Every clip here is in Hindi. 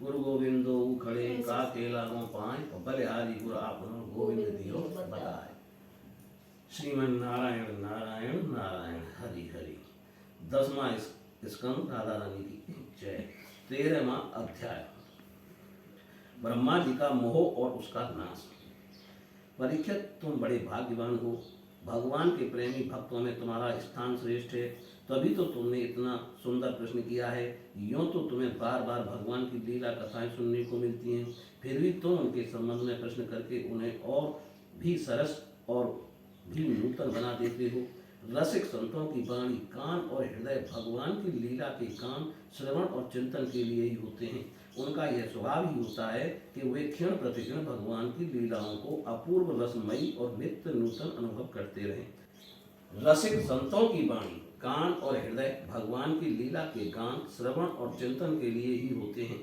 गुरु गोविंदो खड़े का केला को पाए बलिहारी गुरु आपनो गोविंद दियो बताए। श्रीमन नारायण नारायण नारायण हरि हरि। 10वां स्कंद राधा रानी की जय। 13वां अध्याय ब्रह्मा जी का मोह और उसका नाश। परीक्षित, तुम बड़े भाग्यवान हो। भगवान के प्रेमी भक्तों में तुम्हारा स्थान श्रेष्ठ है, तभी तो तुमने इतना सुंदर प्रश्न किया है। यूँ तो तुम्हें बार बार भगवान की लीला कथाएं सुनने को मिलती हैं, फिर भी तुम उनके संबंध में प्रश्न करके उन्हें और भी सरस और भी नूतन बना देते हो। रसिक संतों की वाणी, कान और हृदय भगवान की लीला के काम, श्रवण और चिंतन के लिए ही होते हैं। उनका यह स्वभाव ही होता है कि वे क्षण प्रतिक्षण भगवान की लीलाओं को अपूर्व रसमयी और नित्य नूतन अनुभव करते रहें। रसिक संतों की वाणी, कान और हृदय भगवान की लीला के गान, श्रवण और चिंतन के लिए ही होते हैं।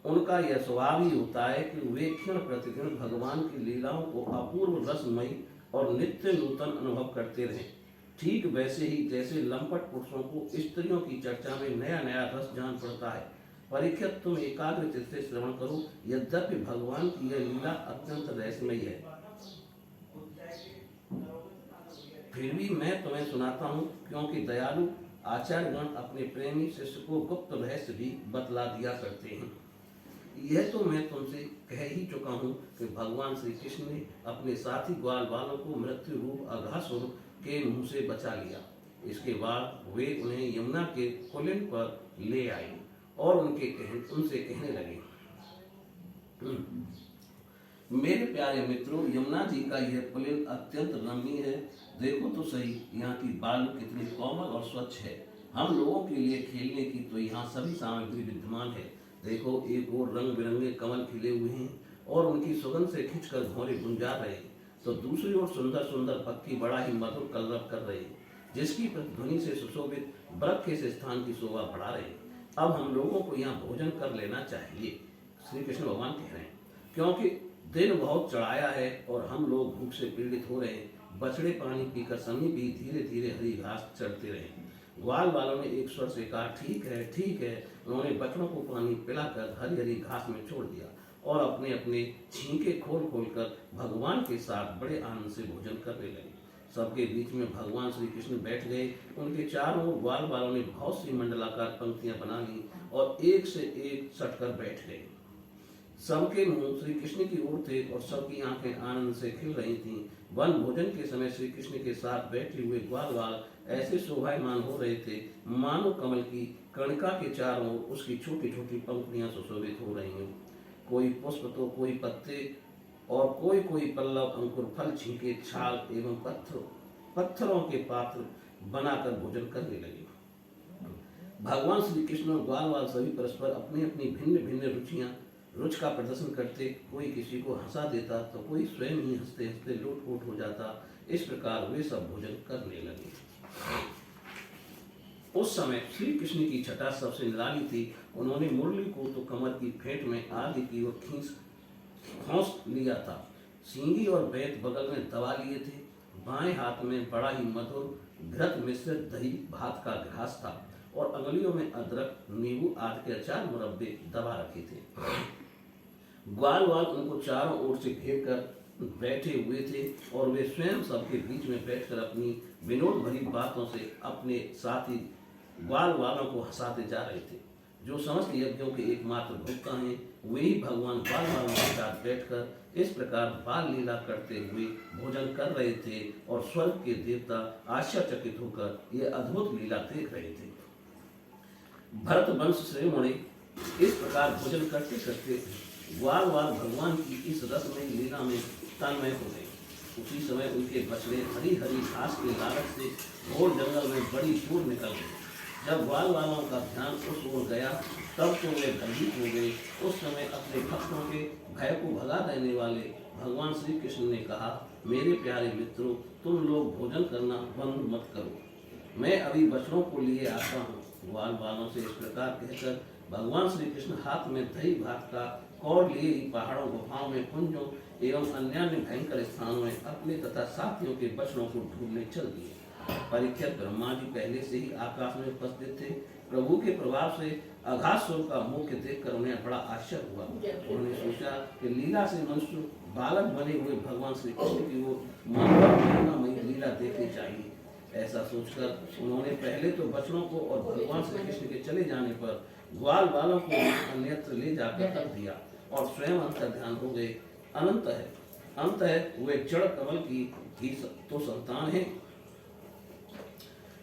उनका यह स्वभाव ही होता है कि वे क्षण प्रतिक्षण भगवान की लीलाओं को अपूर्व रसमयी और नित्य नूतन अनुभव करते रहें। ठीक वैसे ही जैसे लंपट पुरुषों को स्त्रियों की चर्चा में नया नया रस जान पड़ता है। परीक्षित, तुम एकाग्र चित्त से श्रवण करो। यद्यपि भगवान की यह लीला अत्यंत रहस्यमयी है, फिर भी मैं तुम्हें सुनाता हूँ, क्योंकि दयालु आचार्यगण अपने प्रेमी शिष्य को गुप्त रहस्य भी बतला दिया करते हैं। यह तो मैं तुमसे कह ही चुका हूँ कि भगवान श्री कृष्ण ने अपने साथी ग्वाल वालों को मृत्यु रूप अघासुर के मुंह से बचा लिया। इसके बाद वे उन्हें यमुना के कुलिन पर ले आए और उनसे कहने लगे, मेरे प्यारे मित्रों, यमुना जी का यह पुलिन अत्यंत रमणीय है। देखो तो सही, यहाँ की बालू कितनी कोमल और स्वच्छ है। हम लोगों के लिए खेलने की तो यहाँ सभी सामग्री विद्यमान है। देखो, एक ओर रंग बिरंगे कमल खिले हुए हैं और उनकी सुगंध से खिंचकर भौरे गुंजा रहे हैं, तो दूसरी ओर सुंदर सुंदर पक्षी बड़ा ही मधुर कलरव कर रहे हैं, जिसकी प्रतिध्वनि से सुशोभित वृक्ष इस स्थान की शोभा बढ़ा रहे हैं। अब हम लोगों को यहाँ भोजन कर लेना चाहिए, श्री कृष्ण भगवान कह रहे हैं, क्योंकि दिन बहुत चढ़ाया है और हम लोग भूख से पीड़ित हो रहे हैं। बछड़े पानी पीकर सनी भी धीरे धीरे हरी घास चढ़ते रहे। ग्वाल वालों ने एक स्वर से कहा, ठीक है ठीक है। उन्होंने बछड़ों को पानी पिलाकर हरी हरी घास में छोड़ दिया और अपने अपने छींके खोल खोल कर भगवान के साथ बड़े आनंद से भोजन करने लगे। सबके बीच में भगवान श्री कृष्ण बैठ गए। उनके चारों ओर ग्वाल वालों ने बहुत सी मंडलाकार पंक्तियां बना ली और एक से एक सटकर बैठ गए। सबके मुंह श्री कृष्ण की ओर थे और सबकी आंखें आनंद से खिल रही थीं। वन भोजन के समय श्री कृष्ण के साथ बैठे हुए ग्वाल वाल ऐसे शोभायमान हो रहे थे, मानो कमल की कणिका के चारों ओर उसकी छोटी छोटी पंक्तियां सुशोभित हो रही हों। कोई पुष्प तो कोई पत्ते और कोई कोई पल्लव, अंकुर, फल, छींके, छाल एवं पत्थरों के पात्र बनाकर भोजन करने लगे। भगवान श्री कृष्ण और ग्वाल वाल सभी परस्पर अपनी अपनी भिन्न भिन्न रुचि का प्रदर्शन करते। कोई किसी को हंसा देता तो कोई स्वयं ही हंसते हंसते लोटपोट हो जाता। इस प्रकार वे सब भोजन करने लगे। उस समय श्री कृष्ण की छटा सबसे निराली थी। उन्होंने मुरली को तो कमर की फेंट में आगे की ओर खींच लिया था। सींगी और बैत बगल में दबा लिए थे। बाएं हाथ में बड़ा ही मधुर घृत मिश्रित दही भात का घास था और अंगुलियों में अदरक, नींबू आदि के अचार मुरब्बे दबा रखे थे। ग्वाल वाल उनको चारों ओर से घेर कर बैठे हुए थे और वे स्वयं सबके बीच में बैठकर अपनी विनोद भरी बातों से अपने साथी ग्वाल वालों को हंसाते जा रहे थे। जो समस्त यज्ञों के एकमात्र भोक्ता हैं, वे ही भगवान ग्वाल वालों के साथ बैठकर इस प्रकार बाल लीला करते हुए भोजन कर रहे थे और स्वर्ग के देवता आश्चर्यचकित होकर यह अद्भुत लीला देख रहे थे। भरत वंश श्रेष्ठों इस प्रकार भोजन करते करते ग्वाल वाल भगवान की इस रसमयी लीला में तन्मय हो गए। उसी समय उनके बछड़े हरी हरी घास के लालच से घोर जंगल में बड़ी दूर निकल गए। जब ग्वाल वालों का ध्यान उस ओर गया तब तो वे भयभीत हो गए। उस समय अपने भक्तों के भय को भगा देने वाले भगवान श्री कृष्ण ने कहा, मेरे प्यारे मित्रों, तुम लोग भोजन करना बंद मत करो, मैं अभी बछड़ों को लिए आता हूँ। ग्वाल वालों से इस प्रकार कहकर भगवान श्री कृष्ण हाथ में दही भात का कौर लिए ही पहाड़ों, गुफाओं में, कुंजों एवं अन्य भयंकर स्थानों में अपने तथा साथियों के बछड़ों को ढूंढने चल दिए। परीक्षित ब्रह्मा जी पहले से ही आकाश में उपस्थित थे। प्रभु के प्रभाव से अघात स्वर का मुख्य देखकर उन्हें बड़ा आश्चर्य हुआ। उन्होंने सोचा कि लीला से मनुष्य बालक बने हुए भगवान श्री कृष्ण की वो महिमामयी लीला देखनी चाहिए। ऐसा सोचकर उन्होंने पहले तो बच्चों को और भगवान श्री कृष्ण के चले जाने पर ग्वाल बालों को अन्यत्र ले जाकर रख दिया और स्वयं अंतर ध्यान हो गए। अंत है वे जड़ कमल की ही तो संतान है।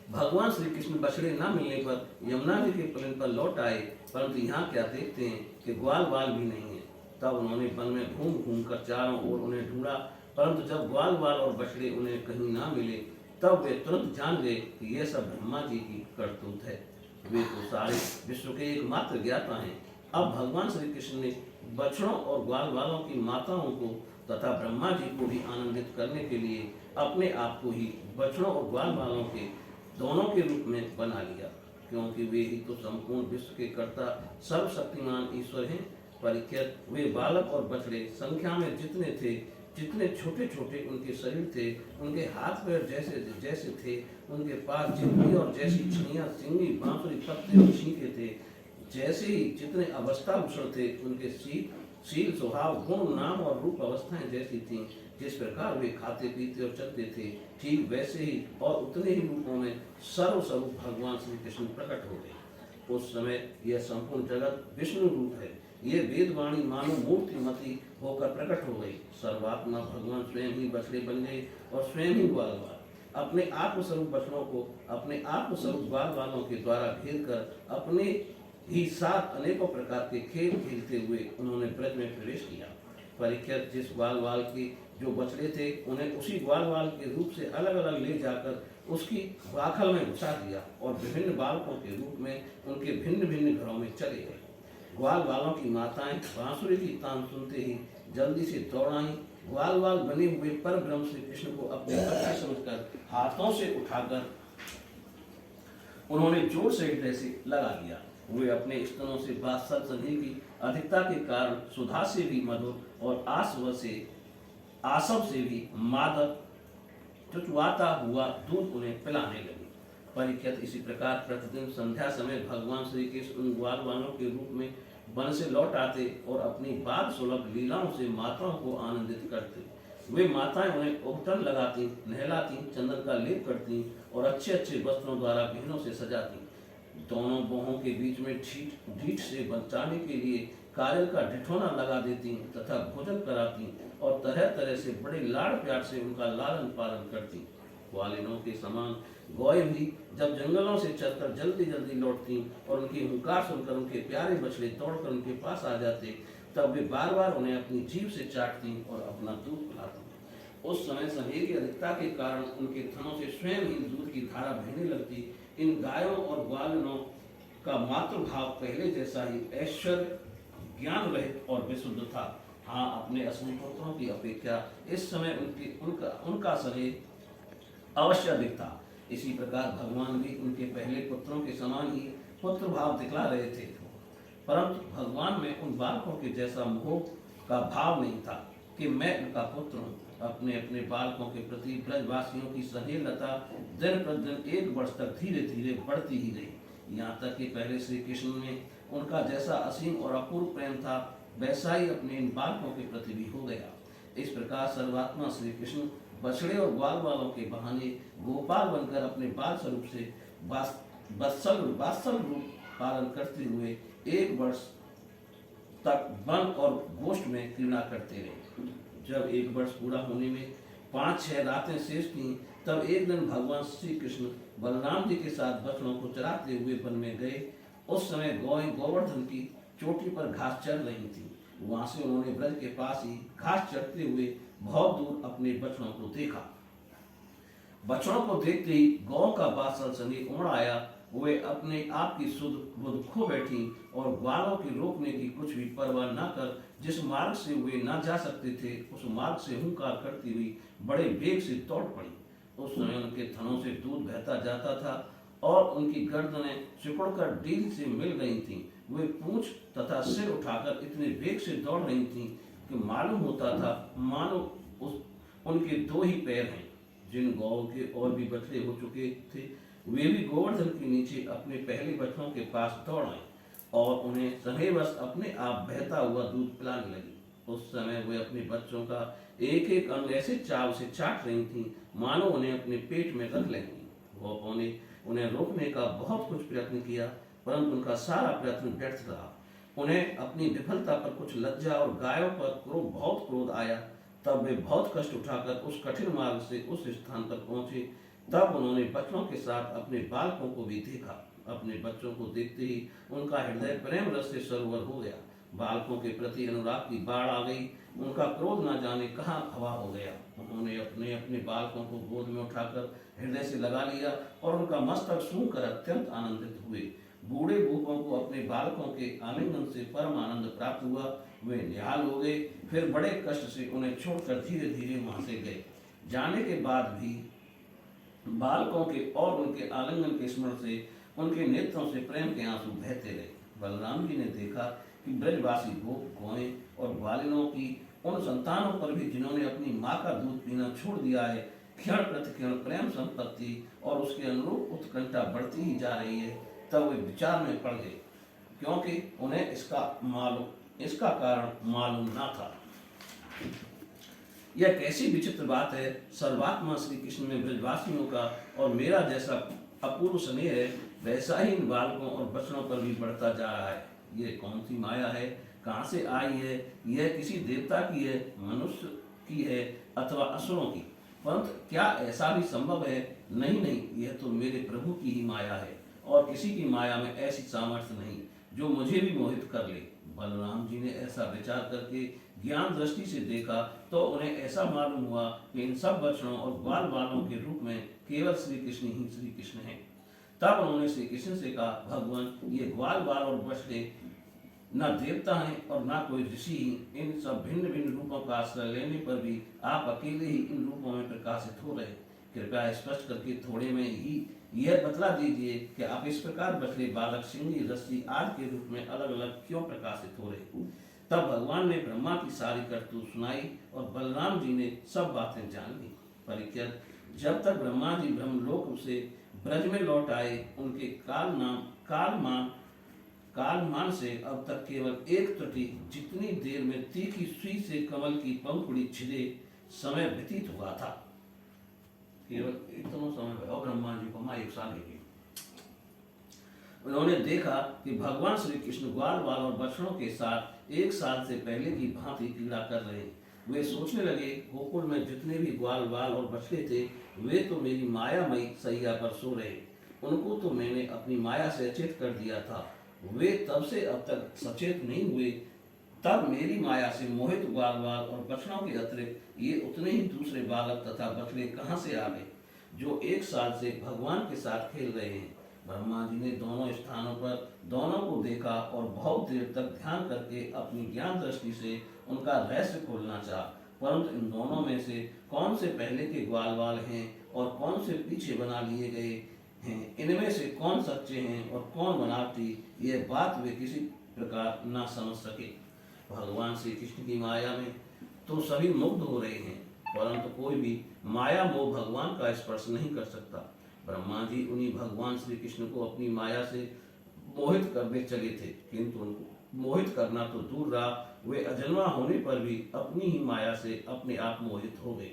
भगवान श्री कृष्ण बछड़े न मिलने पर यमुना जी के पुलिन पर लौट आए, परंतु यहाँ क्या देखते हैं कि ग्वाल बाल भी नहीं है। तब उन्होंने वन में घूम घूम कर चारों ओर उन्हें ढूंढा, परंतु जब ग्वाल बाल और बछड़े उन्हें कहीं ना मिले तब वे तुरंत जान गए कि यह सब ब्रह्मा जी की करतूत है। वे तो सारे विश्व के एकमात्र ज्ञाता हैं। अब भगवान श्री कृष्ण ने बछड़ों और ग्वाल बालों की माताओं को तथा ब्रह्मा जी को भी आनंदित करने के लिए अपने आप को ही बछड़ों और ग्वाल बालों के दोनों के रूप में बना लिया, क्योंकि वे ही तो संपूर्ण विश्व के कर्ता सर्वशक्तिमान ईश्वर हैं। परीक्षित, वे बालक और बछड़े संख्या में जितने थे, जितने छोटे छोटे उनके शरीर थे, उनके हाथ पैर जैसे जैसे थे, उनके पास जितनी और जैसी छड़ियाँ, सिंगी, बांसुरी, पत्ते और छींके थे, जैसे ही जितने अवस्था भूषण थे, उनके शील स्वभाव गुण नाम और रूप अवस्थाएं जैसी थीं। जिस प्रकार वे खाते पीते और चलते थे, ठीक वैसे ही और उतने ही रूपों में सर्वस्वरूप भगवान श्री कृष्ण प्रकट हो गए। उस समय यह संपूर्ण जगत विष्णु रूप है। ये वेदवाणी मानो मूर्तिमती होकर प्रकट हो गई। सर्वात्मा भगवान स्वयं ही बछड़े बन गए और स्वयं ही ग्वाल बाल। अपने आत्मस्वरूप बछड़ों को अपने आत्मस्वरूप ग्वाल बालों के द्वारा घेर कर अपने ही साथ अनेकों प्रकार के खेल खेलते हुए उन्होंने ब्रज में प्रवेश किया। परीक्षित, जिस ग्वाल बाल के जो बछड़े थे उन्हें उसी ग्वाल बाल के रूप से अलग अलग ले जाकर उसकी बाखल में घुसा दिया और विभिन्न बालकों के रूप में उनके भिन्न भिन्न घरों में चले गए। ग्वाल बालों की माताएं बांसुरी की तान सुनते ही जल्दी से दौड़ आई। ग्वाल बाल बने हुए पर ब्रह्म श्री कृष्ण को अपने बच्चे समझकर हाथों से उठाकर उन्होंने जोर से हृदय से लगा लिया। वे अपने स्तनों से बात्सल स्नेह की अधिकता के कारण सुधा से भी मधुर और आसव से भी मादक चुचवाता हुआ दूध उन्हें पिलाने लगी। परीक्षित, इसी प्रकार प्रतिदिन संध्या समय भगवान श्री कृष्ण उन ग्वाल बालों के रूप में वन से लौट आते और अपनी बाल सुलभ लीलाओं से माताओं को आनंदित करते। वे माताएं उन्हें उबटन लगाती, नहलाती, चंदन का लेप करती और अच्छे अच्छे वस्त्रों द्वारा बहनों से सजाती। दोनों बहों के बीच में ढीठ से बचाने के लिए काजल का ढिठोना लगा देती तथा भोजन कराती और तरह तरह से बड़े लाड़ प्यार से उनका लालन पालन करती। ग्वालिनों के समान गौएं भी जब जंगलों से चलकर जल्दी जल्दी लौटती और उनकी हुंकार सुनकर उनके प्यारे बछड़े दौड़कर उनके पास आ जाते, तब वे बार बार उन्हें अपनी जीभ से चाटती और अपना दूध पिलाती। उस समय सनेह की अधिकता के कारण उनके थनों से स्वयं ही दूध की धारा बहने लगती। इन गायों और ग्वालिनों का मातृभाव पहले जैसा ही ऐश्वर्य, ज्ञान रहित और विशुद्ध था। हाँ, अपने असली पुत्रों की अपेक्षा इस समय उनका स्नेह अवश्य अधिक था। इसी प्रकार भगवान भी उनके पहले पुत्रों के समान ही पुत्र भाव दिखला रहे थे, परंतु भगवान में उन बालकों के जैसा मोह का भाव नहीं था कि मैं उनका पुत्र हूँ। अपने अपने बालकों के प्रति ब्रजवासियों की स्नेहलता दिन प्रतिदिन एक वर्ष तक धीरे धीरे बढ़ती ही गई। यहाँ तक कि पहले श्री कृष्ण में उनका जैसा असीम और अपूर्व प्रेम था, वैसा ही अपने इन बालकों के प्रति भी हो गया। इस प्रकार सर्वात्मा श्री कृष्ण बछड़े और ग्वाल बालों के बहाने गोपाल बनकर अपने बाल स्वरूप से वात्सल रूप पालन करते हुए एक वर्ष तक वन और गोष्ठ में क्रीड़ा करते रहे। जब एक वर्ष पूरा होने में 5-6 रातें शेष थीं, तब एक दिन भगवान श्री कृष्ण बलराम जी के साथ बछड़ों को चराते हुए वन में गए। उस समय गौएं गोवर्धन की चोटी पर घास चर रही थी। वहां से उन्होंने ब्रज के पास ही घास चरते हुए बहुत दूर अपने बछड़ों को देखा। बछड़ों को देखते ही गौ का बात्सल स्नेह उमड़ आया। वे अपने आप की शुद्ध बुद्ध खो बैठी और ग्वालों की रोकने की कुछ भी परवाह न कर जिस मार्ग से वे न जा सकते थे, उस मार्ग से हुंकार करती हुई बड़े वेग से दौड़ पड़ी। उस समय उनके थनों से दूध बहता जाता था और उनकी गर्दनें सिकुड़कर डील से मिल गई थीं। वे पूंछ तथा सिर उठाकर इतने वेग से दौड़ रही थीं कि मालूम होता था मानो उनके 2 ही पैर हैं। जिन गौ के और भी बछड़े हो चुके थे वे भी गोवर्धन के नीचे अपने पहले बछड़ों के पास दौड़ आए और उन्हें सहेबस अपने आप बहता हुआ दूध पिलाने लगी। उस समय वे अपने बच्चों का एक एक अंग ऐसे चाव से चाट रही थीं मानो उन्हें अपने पेट में रख लेंगी। गोपों ने उन्हें रोकने का बहुत कुछ प्रयत्न किया परंतु उनका सारा प्रयत्न व्यर्थ रहा। उन्हें अपनी विफलता पर कुछ लज्जा और गायों पर बहुत क्रोध आया। तब वे बहुत कष्ट उठाकर उस कठिन मार्ग से उस स्थान पर पहुंचे। तब उन्होंने बच्चों के साथ अपने बालकों को भी देखा। अपने बच्चों को देखते ही उनका हृदय प्रेम रस से सरोवर हो गया। बालकों के प्रति अनुराग की बाढ़ आ गई। उनका क्रोध न जाने कहाँ हवा हो गया। उन्होंने अपने अपने बालकों को गोद में उठाकर हृदय से लगा लिया और उनका मस्तक सूंघकर अत्यंत आनंदित हुए। बूढ़े बूढ़ों को अपने बालकों के आलिंगन से परम आनंद प्राप्त हुआ। वे निहाल हो गए। फिर बड़े कष्ट से उन्हें छोड़कर धीरे धीरे वहां से गए। जाने के बाद भी बालकों के और उनके आलिंगन के स्मरण से उनके नेत्रों से प्रेम के आंसू बहते रहे। बलराम जी ने देखा कि ब्रजवासी गोप गौएं और ग्वालिनों की उन संतानों पर भी जिन्होंने अपनी माँ का दूध पीना छोड़ दिया है क्षण प्रतिक्षण प्रेम संपत्ति और उसके अनुरूप उत्कंठा बढ़ती ही जा रही है। तब वे विचार में पड़ गए क्योंकि उन्हें इसका कारण मालूम ना था। यह कैसी विचित्र बात है। सर्वात्मा श्री कृष्ण में ब्रजवासियों का और मेरा जैसा अपूर्व स्नेह है वैसा ही इन बालकों और बच्चों पर भी बढ़ता जा रहा है। ये कौन सी माया है, कहाँ से आई है? यह किसी देवता की है, मनुष्य की है अथवा असुरों की? परंतु क्या ऐसा भी संभव है? नहीं नहीं, यह तो मेरे प्रभु की ही माया है और किसी की माया में ऐसी सामर्थ्य नहीं जो मुझे भी मोहित कर ले। बलराम जी ने ऐसा विचार करके ज्ञान दृष्टि से देखा तो उन्हें ऐसा मालूम हुआ कि इन सब बच्चों और ग्वाल बालों के रूप में केवल श्री कृष्ण ही श्री कृष्ण हैं। तब उन्होंने श्री कृष्ण से कहा, भगवान, ये ग्वाल बाल और बछड़े न देवता हैं और न कोई ऋषि। इन सब भिन्न भिन्न रूपों का आश्रय लेने पर भी आप अकेले ही इन रूपों में प्रकाशित हो रहे। कृपया स्पष्ट करके थोड़े में ही यह बतला दीजिए कि आप इस प्रकार बछड़े, बालक, सिंगी, रस्सी आदि के रूप में अलग अलग क्यों प्रकाशित हो रहे। तब भगवान ने ब्रह्मा की सारी करतूत सुनाई और बलराम जी ने सब बातें जान ली। परीक्षित, जब तक ब्रह्मा जी ब्रह्मलोक से ब्रज में लौट आए उनके कालमान से अब तक केवल एक त्रुटि जितनी देर में तीखी सुई से कमल की पंखुड़ी छिदे समय व्यतीत हुआ था। केवल इतना समय भया ब्रह्मा जी को माँ 1 साल की। उन्होंने देखा कि भगवान श्री कृष्ण ग्वाल बाल और बछड़ों के साथ 1 साल से पहले की भांति क्रीड़ा कर रहे। वे सोचने लगे, गोकुल में जितने भी ग्वाल बाल और बछड़े थे वे तो मेरी मायामयी सैया पर सो रहे। उनको तो मैंने अपनी माया से अचेत कर दिया था। वे तब से अब तक सचेत नहीं हुए। तब मेरी माया से मोहित ग्वाल बाल और बछड़ों के अतिरिक्त ये उतने ही दूसरे बालक तथा बछड़े कहाँ से आ गए जो 1 साल से भगवान के साथ खेल रहे हैं। ब्रह्मा जी ने दोनों स्थानों पर दोनों को देखा और बहुत देर तक ध्यान करके अपनी ज्ञान दृष्टि से उनका रहस्य खोलना चाहा। परंतु इन दोनों में से कौन से पहले के ग्वाल बाल हैं और कौन से पीछे बना लिए गए हैं, इनमें से कौन सच्चे हैं और कौन बनावटी, यह बात वे किसी प्रकार न समझ सके। भगवान श्री कृष्ण की माया में तो सभी मुग्ध हो रहे हैं परंतु कोई भी माया मोह भगवान का स्पर्श नहीं कर सकता। ब्रह्मा जी उन्हीं भगवान श्री कृष्ण को अपनी माया से मोहित करने चले थे किंतु उनको मोहित करना तो दूर रहा, वे अजन्मा होने पर भी अपनी ही माया से अपने आप मोहित हो गए।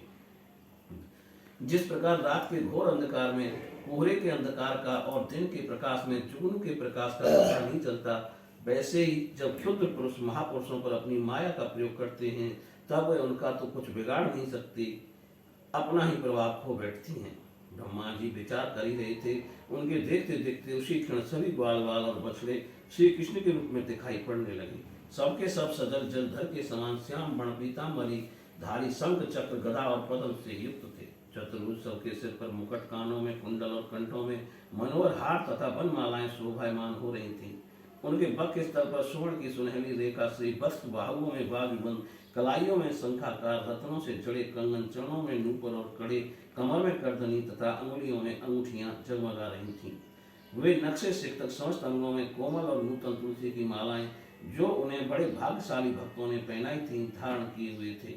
जिस प्रकार रात के घोर अंधकार में कोहरे के अंधकार का और दिन के प्रकाश में जुगनू के प्रकाश का पता नहीं चलता, वैसे ही जब क्षुद्र पुरुष महापुरुषों पर अपनी माया का प्रयोग करते हैं तब वे उनका तो कुछ बिगाड़ नहीं सकती, अपना ही प्रभाव खो बैठती हैं। ब्रह्मा जी विचार कर ही रहे थे, उनके देखते देखते उसी क्षण सभी ग्वाल बाल और बछड़े श्री कृष्ण के रूप में दिखाई पड़ने लगे। सबके सब सजल जलधर के समान श्याम बण पीतांबरी धारी शंख चक्र गदा और पद्म से युक्त थे। चतुर्भुज सबके सिर पर मुकुट, कानों में कुंडल और कंठों में मनोहर हार तथा वनमालाएं शोभायमान हो रही थीं। उनके बक्ष स्थल पर स्वर्ण की सुनहली रेखा से वस्त्र, बाहुओं में बाजूबंद, कलाइयों में शंखाकार, रत्नों से जड़े कंगन, चरणों में नूपुर और कड़े, कमर में करदनी तथा अंगुलियों में अंगूठियां जगमगा रही थीं। वे नक्शे से तक समस्त अंगों में कोमल और नूतन तुलसी की मालाएं जो उन्हें बड़े भाग्यशाली भक्तों ने पहनाई थीं धारण किए हुए थे।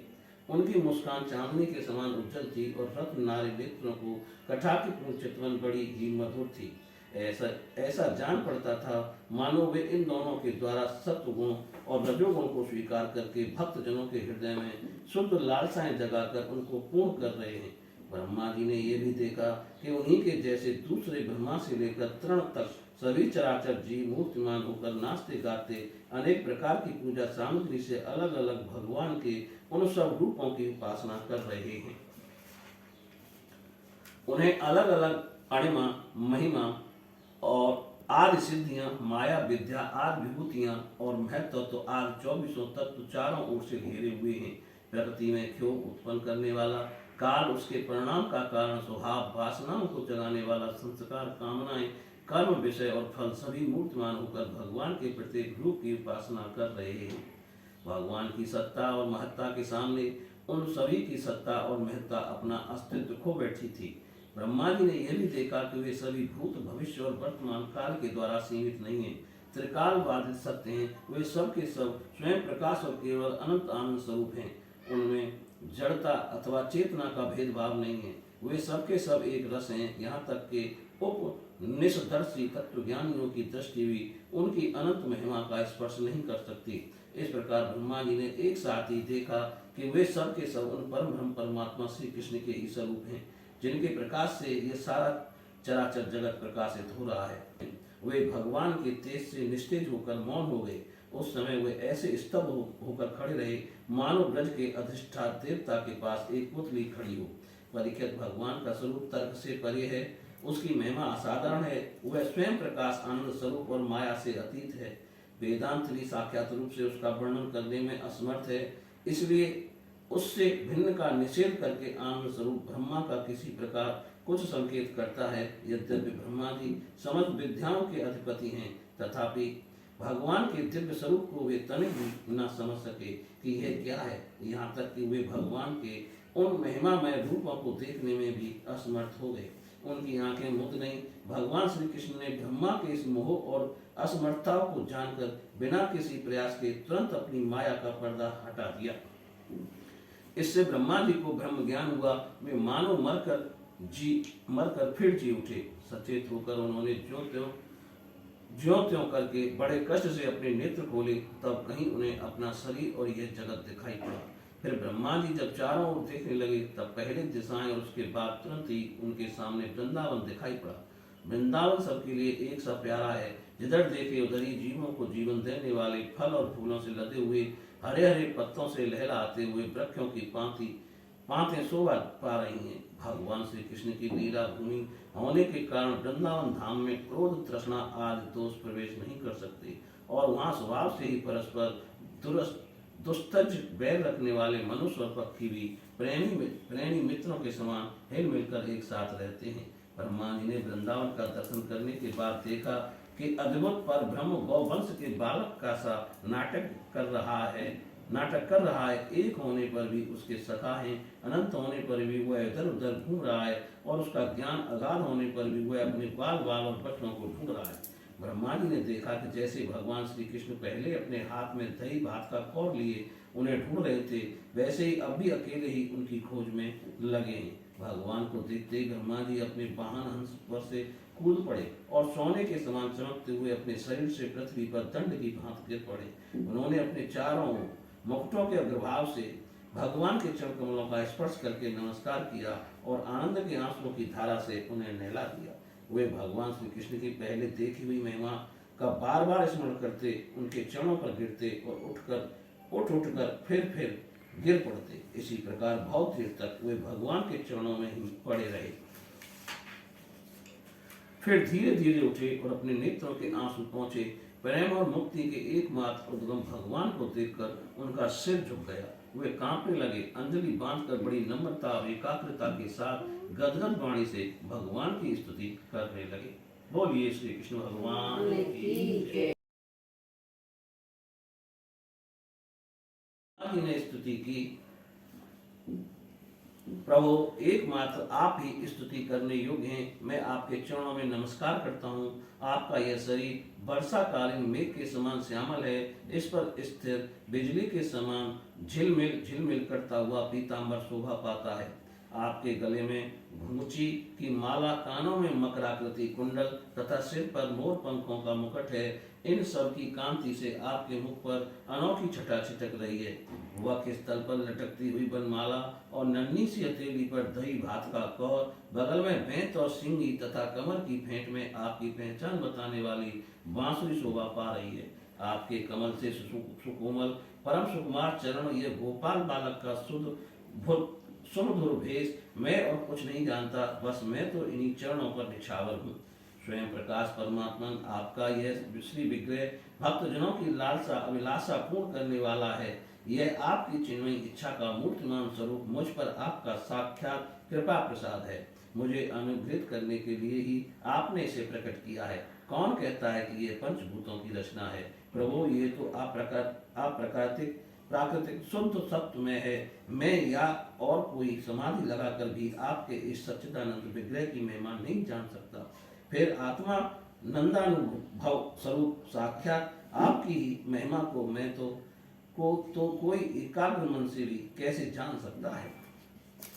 उनकी मुस्कान चांदनी के समान उज्जवल थी और रत्न नारी नेत्रों को कटाक्षपूर्ण चितवन बड़ी ही मधुर थी। ऐसा ऐसा जान पड़ता था मानो वे इन दोनों के द्वारा सत्व गुण और रजोगुण को स्वीकार करके भक्त जनों के हृदय में शुद्ध लालसाएं जगाकर उनको पूर्ण कर रहे हैं। ब्रह्मा जी ने यह भी देखा कि उन्हीं के जैसे दूसरे ब्रह्मा से लेकर तृण तक सभी चराचर जीव मूर्तिमान होकर नाचते गाते अनेक प्रकार की पूजा सामग्री से अलग अलग भगवान के उन सब रूपों की उपासना कर रहे हैं। उन्हें अलग अलग अणिमा, महिमा और आदि सिद्धियां, माया विद्या, आदि विभूतियां और महत्व तो आदि 24 तत्व चारों ओर से घेरे हुए हैं। प्रकृति में क्षोभ उत्पन्न करने वाला काल, उसके परिणाम का कारण स्वभाव, वासनाओं को जगाने वाला संस्कार, कामनाएं, कर्म, विषय और फल सभी मूर्तिमान होकर भगवान के प्रत्येक रूप की उपासना कर रहे हैं। भगवान की सत्ता और महत्ता के सामने उन सभी की सत्ता और महत्ता अपना अस्तित्व खो बैठी थी। ब्रह्मा जी ने यह भी देखा कि वे सभी भूत, भविष्य और वर्तमान काल के द्वारा सीमित नहीं हैं, त्रिकाल बाधित सत्य हैं। वे सब के सब स्वयं प्रकाश और केवल अनंत आनंद स्वरूप हैं। उनमें जड़ता अथवा चेतना का भेदभाव नहीं है। वे सब के सब एक रस हैं। यहाँ तक कि उपनिषदर्शी तत्वज्ञानियों की दृष्टि भी उनकी अनंत महिमा का स्पर्श नहीं कर सकती। इस प्रकार ब्रह्मा जी ने एक साथ ही देखा कि वे सब के सब उन परम ब्रह्म परमात्मा श्री कृष्ण के ही स्वरूप हैं, जिनके प्रकाश से यह सारा चराचर जगत प्रकाशित हो रहा है। वे भगवान के तेज से निस्तेज होकर मौन हो गए। उस समय वे ऐसे स्तब्ध होकर खड़े रहे मानो ब्रज के अधिष्ठाता देवता के पास एक पुतली खड़ी हो। परीक्षित, भगवान का स्वरूप तर्क से परे है, उसकी महिमा असाधारण है। वह स्वयं प्रकाश, आनंद स्वरूप और माया से अतीत है। वेदांत भी साक्षात रूप से उसका वर्णन करने में असमर्थ है, इसलिए उससे भिन्न का निषेध करके आनंद स्वरूप ब्रह्मा का किसी प्रकार कुछ संकेत करता है। यद्यपि ब्रह्मा जी समस्त विद्याओं के अधिपति हैं, तथापि भगवान के दिव्य स्वरूप को वे तनिक भी न समझ सके कि यह क्या है। यहाँ तक कि वे भगवान के उन महिमामय रूपों को देखने में भी असमर्थ हो गए। उनकी आंखें मुक्त नहीं। भगवान श्री कृष्ण ने ब्रह्मा के इस मोह और असमर्थताओं को जानकर बिना किसी प्रयास के तुरंत अपनी माया का पर्दा हटा दिया। इससे ब्रह्मा जी को ब्रह्म ज्ञान हुआ। वे मानो मरकर फिर जी उठे। सचेत होकर उन्होंने ज्यों त्यों करके बड़े कष्ट से अपने नेत्र खोले, तब कहीं उन्हें अपना शरीर और यह जगत दिखाई पड़ा। फिर ब्रह्मा जी जब चारों ओर देखने लगे, तब पहले दिशाएं और उसके बाद तुरंत ही उनके सामने वृंदावन दिखाई पड़ा। वृंदावन सबके लिए एक सा प्यारा है। जिधर देखे उधर ही जीवों को जीवन देने वाले फल और फूलों से लदे हुए, हरे हरे पत्तों से लहराते हुए वृक्षों की पांतें शोभा पा रही हैं। भगवान श्री कृष्ण की लीला भूमि होने के कारण वृंदावन धाम में क्रोध, तृष्णा आदि दोष प्रवेश नहीं कर सकते और वहाँ स्वभाव से ही परस्पर दुस्तज बैर रखने वाले मनुष्य और पक्षी भी प्रेमी मित्रों के समान हिल मिलकर एक साथ रहते हैं। ब्रह्मा जी ने वृंदावन का दर्शन करने के बाद देखा कि अद्भुत पर ब्रह्म गौवंश के बालक का सा नाटक कर रहा है। एक होने पर भी उसके सखा हैं, अनंत होने पर भी वह इधर उधर घूम रहा है और उसका ज्ञान अगाध होने पर भी वह अपने बाल और बच्चों को ढूंढ रहा है। ब्रह्मा जी ने देखा कि जैसे भगवान श्री कृष्ण पहले अपने हाथ में दही भात का कौर लिए उन्हें ढूंढ रहे थे, वैसे ही अब भी अकेले ही उनकी खोज में लगे हैं। भगवान को देखते ही ब्रह्मा जी अपने वाहन हंस पर से कूद पड़े और सोने के समान चमकते हुए अपने शरीर से पृथ्वी पर दंड की भांति गिर पड़े। उन्होंने अपने चारों मुकुटों के अग्रभाव से भगवान के चरण कमलों का स्पर्श करके नमस्कार किया और आनंद के आंसुओं की धारा से उन्हें नहला दिया। वे भगवान श्री कृष्ण की पहले देखी हुई महिमा का बार बार स्मरण करते, उनके चरणों पर गिरते और उठ कर फिर गिर पड़ते। इसी प्रकार बहुत देर तक वे भगवान के चरणों में ही पड़े रहे। फिर धीरे धीरे उठे और अपने नेत्रों के आंसू पहुंचे। प्रेम और मुक्ति के एकमात्र उद्गम भगवान को देखकर उनका सिर झुक गया। वे कांपने लगे। अंजलि बांधकर बड़ी नम्रता और एकाग्रता के साथ गदगद वाणी से भगवान की स्तुति करने लगे। बोलिए श्री कृष्ण भगवान की। ने स्तुति की। प्रभु एकमात्र आप ही स्तुति करने योग्य हैं। मैं आपके चरणों में नमस्कार करता हूँ। आपका यह शरीर वर्षाकालीन मेघ के समान श्यामल है। इस पर स्थिर बिजली के समान झिलमिल झिलमिल करता हुआ पीतांबर शोभा पाता है। आपके गले में घुंघची की माला, कानों में मकराकृति कुंडल तथा सिर पर मोर पंखों का मुकुट है। इन सब की कांति से आपके मुख पर अनोखी छटा छिटक रही है। वक्ष स्थल पर लटकती हुई बनमाला और नन्ही सी हथेली पर दही भात का कौर, बगल में बेंत और सिंगी तथा कमर की फेंट में आपकी पहचान बताने वाली बांसुरी शोभा पा रही है। आपके कमल से सुकोमल परम सुकुमार चरण, ये गोपाल बालक का सुमधुर भेष, मैं और कुछ नहीं जानता, बस मैं तो इन्हीं चरणों पर निछावर हूँ। स्वयं प्रकाश परमात्मन आपका यह श्री विग्रह भक्तजनों की लालसा अभिलाषा पूर्ण करने वाला है। यह आपकी चिन्मयी इच्छा का मूर्तिमान स्वरूप मुझ पर आपका साक्षात कृपा प्रसाद है। मुझे अनुग्रहित करने के लिए ही आपने इसे प्रकट किया है। कौन कहता है कि यह पंचभूतों की रचना है? प्रभु, ये तो अप्राकृतिक प्राकृतिक शुद्ध सत्य में है। मैं या और कोई समाधि लगाकर भी आपके इस सच्चिदानंद विग्रह की महिमा नहीं जान सकता। फिर आत्मा नंदानुभव स्वरूप साक्षात आपकी ही महिमा को मैं तो कोई एकाग्र मन से भी कैसे जान सकता है?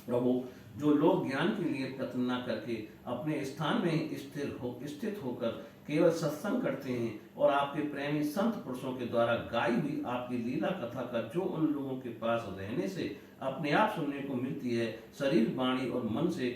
प्रभु, जो लोग ज्ञान के लिए प्रयत्न न करके अपने स्थान में ही स्थित होकर केवल सत्संग करते हैं और आपके प्रेमी संत पुरुषों के द्वारा गाई हुई आपकी लीला कथा का जो उन लोगों के पास रहने से अपने आप सुनने को मिलती है, शरीर वाणी और मन से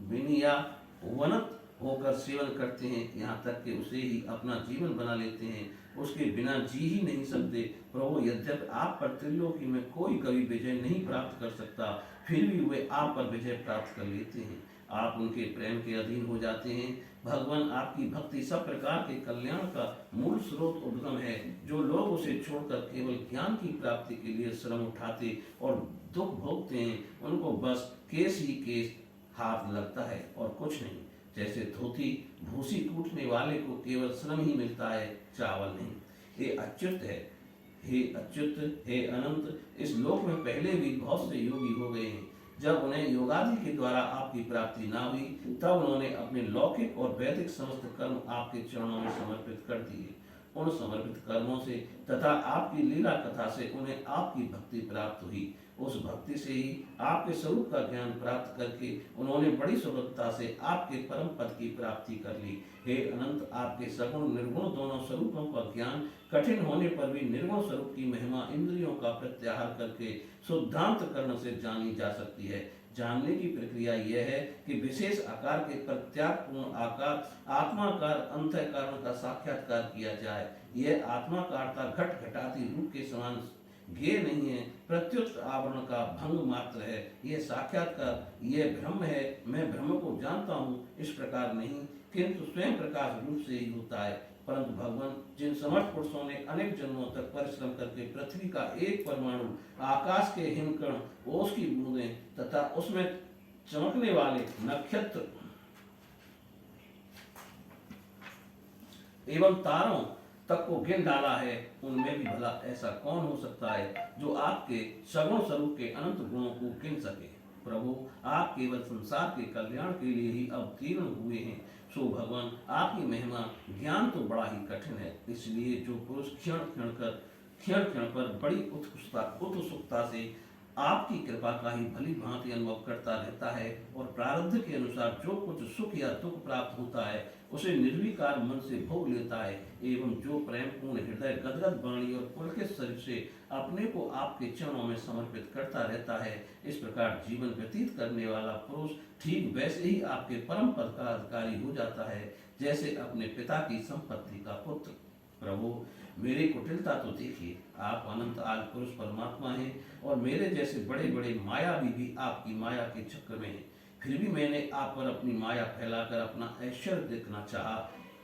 विनियावनत होकर सेवन करते हैं, यहाँ तक कि उसे ही अपना जीवन बना लेते हैं, उसके बिना जी ही नहीं सकते। प्रभु, यद्यपि आप पर त्रिलोकी में कोई कभी विजय नहीं प्राप्त कर सकता, फिर भी वे आप पर विजय प्राप्त कर लेते हैं। आप उनके प्रेम के अधीन हो जाते हैं। भगवान, आपकी भक्ति सब प्रकार के कल्याण का मूल स्रोत उद्गम है। जो लोग उसे छोड़कर केवल ज्ञान की प्राप्ति के लिए श्रम उठाते और दुख भोगते हैं, उनको बस केस ही केस हाथ लगता है और कुछ नहीं। जैसे धोती भूसी कूटने वाले को केवल श्रम ही मिलता है, चावल नहीं। हे अच्युत हे अनंत, इस लोक में पहले भी बहुत से योगी हो गए हैं। जब उन्हें योगादि के द्वारा आपकी प्राप्ति ना हुई, तब उन्होंने अपने लौकिक और वैदिक समस्त कर्म आपके चरणों में समर्पित कर दिए। उन समर्पित कर्मों से तथा आपकी लीला कथा से उन्हें आपकी भक्ति प्राप्त हुई। उस भक्ति से ही आपके स्वरूप का ज्ञान प्राप्त करके उन्होंने बड़ी सुगमता से आपके परम पद की प्राप्ति कर ली। हे अनंत, आपके सगुण निर्गुण दोनों स्वरूपों का ज्ञान कठिन होने पर भी निर्गुण स्वरूप की महिमा इंद्रियों का प्रत्याहार करके शुद्धांत कर्ण से जानी जा सकती है। जानने की प्रक्रिया यह है कि विशेष आकार के प्रत्यापूर्ण आकार आत्माकार अंतःकरण का साक्षात्कार किया जाए। यह आत्माकारता घट घटाती रूप के समान ज्ञेय नहीं है, प्रत्युत आवरण का भंग मात्र है। यह साक्षात्कार, यह ब्रह्म है। मैं ब्रह्म को जानता हूँ, इस प्रकार नहीं, किंतु स्वयं प्रकाश रूप से ही होता है। परंतु भगवान, जिन समर्थ पुरुषों ने अनेक जन्मों तक परिश्रम करके पृथ्वी का एक परमाणु, आकाश के हिमकण, ओस की बूंदें तथा उसमें चमकने वाले नक्षत्र एवं तारों तक को गिन डाला है, उनमें भी भला ऐसा कौन हो सकता है जो आपके सगुण स्वरूप के अनंत गुणों को गिन सके? प्रभु, आप केवल संसार के कल्याण के लिए ही अवतीर्ण हुए हैं। सो भगवान, आपकी महिमा ज्ञान तो बड़ा ही कठिन है। इसलिए जो पुरुष क्षण क्षण पर बड़ी उत्सुकता से आपकी कृपा का ही भली भांति अनुभव करता रहता है और प्रारब्ध के अनुसार जो कुछ सुख या दुख प्राप्त होता है उसे निर्विकार मन से भोग लेता है, एवं जो प्रेम पूर्ण हृदय गदगद वाणी और पुलकित शरीर से अपने को आपके चरणों में समर्पित करता रहता है, इस प्रकार जीवन व्यतीत करने वाला पुरुष ठीक वैसे ही आपके परम पद का अधिकारी हो जाता है जैसे अपने पिता की संपत्ति का पुत्र। प्रभु, मेरी कुटिलता तो देखिए। आप अनंत आदि पुरुष परमात्मा हैं और मेरे जैसे बड़े बड़े मायावी भी आपकी माया के चक्र में हैं। फिर भी मैंने आप पर अपनी माया फैलाकर अपना ऐश्वर्य देखना चाहा।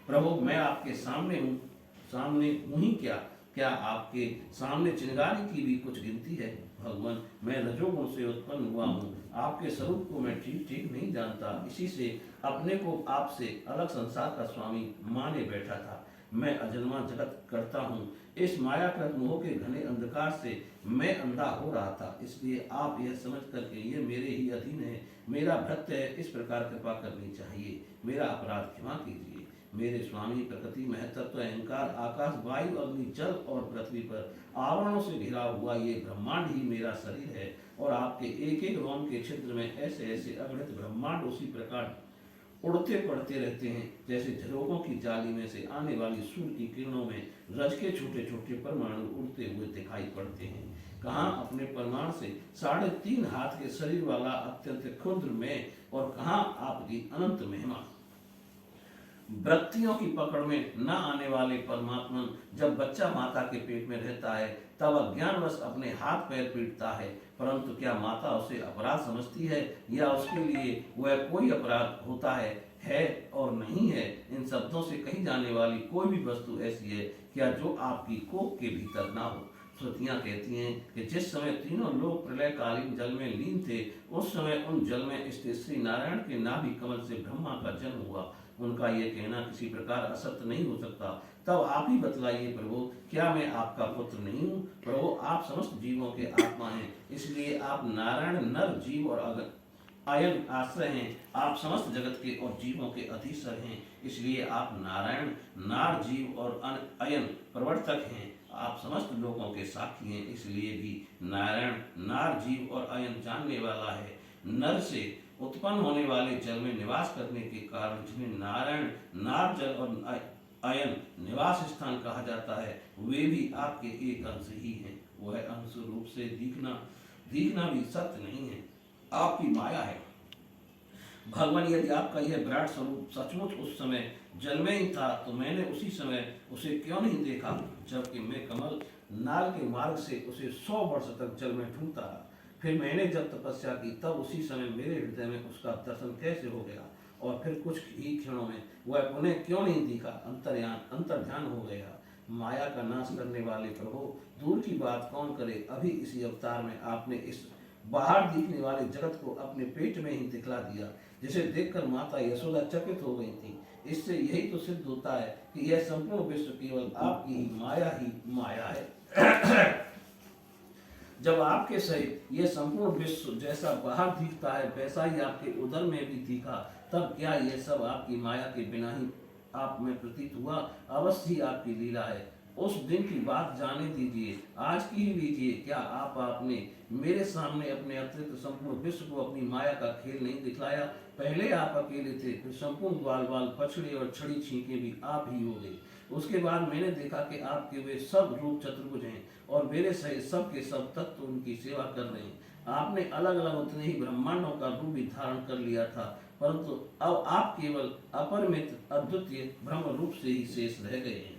प्रभु, मैं आपके सामने हूँ ही क्या? क्या आपके सामने चिंगारी की भी कुछ गिनती है? भगवान, मैं रजोगुण से उत्पन्न हुआ हूँ। आपके स्वरूप को मैं ठीक ठीक नहीं जानता, इसी से अपने को आपसे अलग संसार का स्वामी माने बैठा था। मैं अजन्मा जगत करता हूँ। इस मायाकृत मोह के घने अंधकार से मैं अंधा हो रहा था, इसलिए आप यह समझ करके ये मेरे ही अधीन है, मेरा भृत्य है, इस प्रकार कृपा करनी चाहिए। मेरा अपराध क्षमा कीजिए। मेरे स्वामी प्रकृति, महतत्व, अहंकार, आकाश, वायु, अग्नि, जल और पृथ्वी पर आवरणों से घिरा हुआ ये ब्रह्मांड ही मेरा शरीर है, और आपके एक एक रोम के छिद्र में ऐसे ऐसे अगणित ब्रह्मांड उसी प्रकार उड़ते पड़ते रहते हैं, जैसे झरोकों की जाली में से आने वाली सूर्य की किरणों में रज के छोटे छोटे परमाणु उड़ते हुए दिखाई पड़ते हैं। कहाँ अपने परमाणु से 3.5 हाथ के शरीर वाला अत्यंत क्षुद्र में, और कहाँ आपकी अनंत महिमा। वृत्तियों की पकड़ में न आने वाले परमात्मा जब बच्चा माता के पेट में रहता है तब अज्ञानवश अपने हाथ पैर पीटता है, परंतु क्या माता उसे अपराध समझती है, या उसके लिए वह कोई अपराध होता है और नहीं है। इन शब्दों से कही जाने वाली कोई भी वस्तु ऐसी है क्या जो आपकी कोख के भीतर ना हो। श्रुतियां कहती हैं कि जिस समय तीनों लोग प्रलयकालीन जल में लीन थे, उस समय उन जल में स्थित श्री नारायण के नाभि कमल से ब्रह्मा का जन्म हुआ। उनका यह कहना किसी प्रकार असत्य नहीं हो सकता। तब आप ही बतलाइए प्रभु, क्या मैं आपका पुत्र नहीं हूँ? प्रभु, आप समस्त जीवों के आत्मा हैं, इसलिए आप नारायण, नर, जीव और अयन आश्रय हैं। आप समस्त जगत के और जीवों के अधीश्वर हैं, इसलिए आप नारायण, नार, जीव और अयन प्रवर्तक हैं। आप समस्त लोगों के साक्षी हैं, इसलिए भी नारायण, नार, जीव और अयन जानने वाला है। नर से उत्पन्न होने वाले जल में निवास करने के कारण जिन्हें नारायण, नार, जल और अयन निवास स्थान कहा जाता है, वे भी आपके एक अंश ही हैं। वह अंश रूप से दिखना भी सत्य नहीं है, आपकी माया है। भगवान, यदि आपका यह विराट स्वरूप सचमुच उस समय जल में ही था, तो मैंने उसी समय उसे क्यों नहीं देखा, जबकि मैं कमल नाल के मार्ग से उसे 100 वर्ष तक जल में ढूंढता रहा। फिर मैंने जब तपस्या की, तब उसी समय मेरे हृदय में उसका दर्शन कैसे हो गया, और फिर कुछ ही क्षणों में वह पुनः क्यों नहीं दिखा, अंतर्ध्यान हो गया। माया का नाश करने वाले प्रभु, दूर की बात कौन करे, अभी इसी अवतार में आपने इस बाहर दिखने वाले जगत को अपने पेट में ही दिखला दिया, जिसे देखकर माता यशोदा चकित हो गई थी। इससे यही तो सिद्ध होता है कि यह संपूर्ण विश्व केवल आपकी ही माया है। जब आपके सहित यह संपूर्ण विश्व जैसा बाहर दिखता है, वैसा ही आपके उदर में भी दिखा, तब क्या यह सब आपकी माया के बिना ही आप में प्रतीत हुआ? अवश्य ही आपकी लीला है। उस दिन की बात जाने दीजिए, आज की ही लीजिए। क्या आपने मेरे सामने अपने अतिरिक्त संपूर्ण विश्व को अपनी माया का खेल नहीं दिखलाया? पहले आप अकेले थे, फिर संपूर्ण ग्वाल पछड़े और छड़ी छींके भी आप ही हो गए। उसके बाद मैंने देखा कि आपके वे सब रूप चतुर्भुज हैं, और मेरे सहित सब के सब तत्व उनकी सेवा कर रहे हैं। आपने अलग अलग उतने ही ब्रह्मांडों का रूप भी धारण कर लिया था, परंतु अब आप केवल अपरिमित अद्वितीय ब्रह्म रूप से ही शेष रह गए हैं।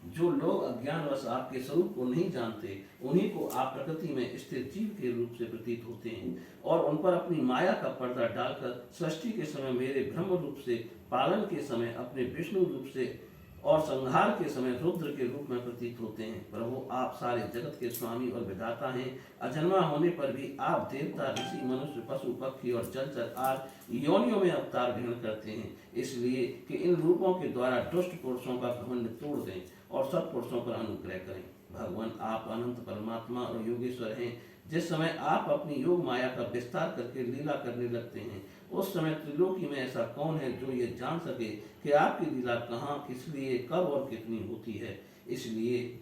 जो लोग अज्ञानवश आपके स्वरूप को नहीं जानते, उन्हीं को आप प्रकृति में स्थित जीव के रूप से प्रतीत होते हैं, और उन पर अपनी माया का पर्दा डालकर सृष्टि के समय मेरे ब्रह्म रूप से, पालन के समय अपने विष्णु रूप से, और संहार के समय रुद्र के रूप में प्रतीत होते हैं। प्रभु, आप सारे जगत के स्वामी और विधाता हैं। अजन्मा होने पर भी आप देवता, ऋषि, मनुष्य, पशु, पक्षी और जलचर आदि योनियों में अवतार ग्रहण करते हैं, इसलिए कि इन रूपों के द्वारा दुष्ट पुरुषों का घमंड तोड़ दें और सब पुरुषों पर अनुग्रह करें। भगवान, आप अनंत परमात्मा और योगेश्वर हैं। जिस समय आप अपनी योग माया का विस्तार करके लीला करने लगते हैं, उस समय त्रिलोकी में ऐसा कौन है जो ये जान सके कि आपकी लीला कहाँ, किस लिए, कब और कितनी होती है। इसलिए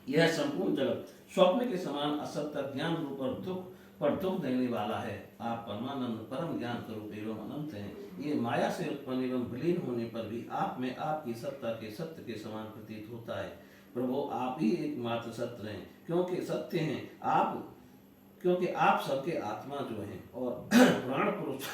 यह संपूर्ण जगत स्वप्न के समान असत्य ज्ञान रूप और दुख देने वाला है। आप परमानंद, परम ज्ञान स्वरूप एवं अनंत हैं। ये माया से उत्पन्न एवं विलीन होने पर भी आप में आपकी सत्ता के सत्य के समान प्रतीत होता है। प्रभु, आप ही एकमात्र सत्य हैं, क्योंकि सत्य हैं आप, क्योंकि आप सबके आत्मा जो हैं और प्राण पुरुष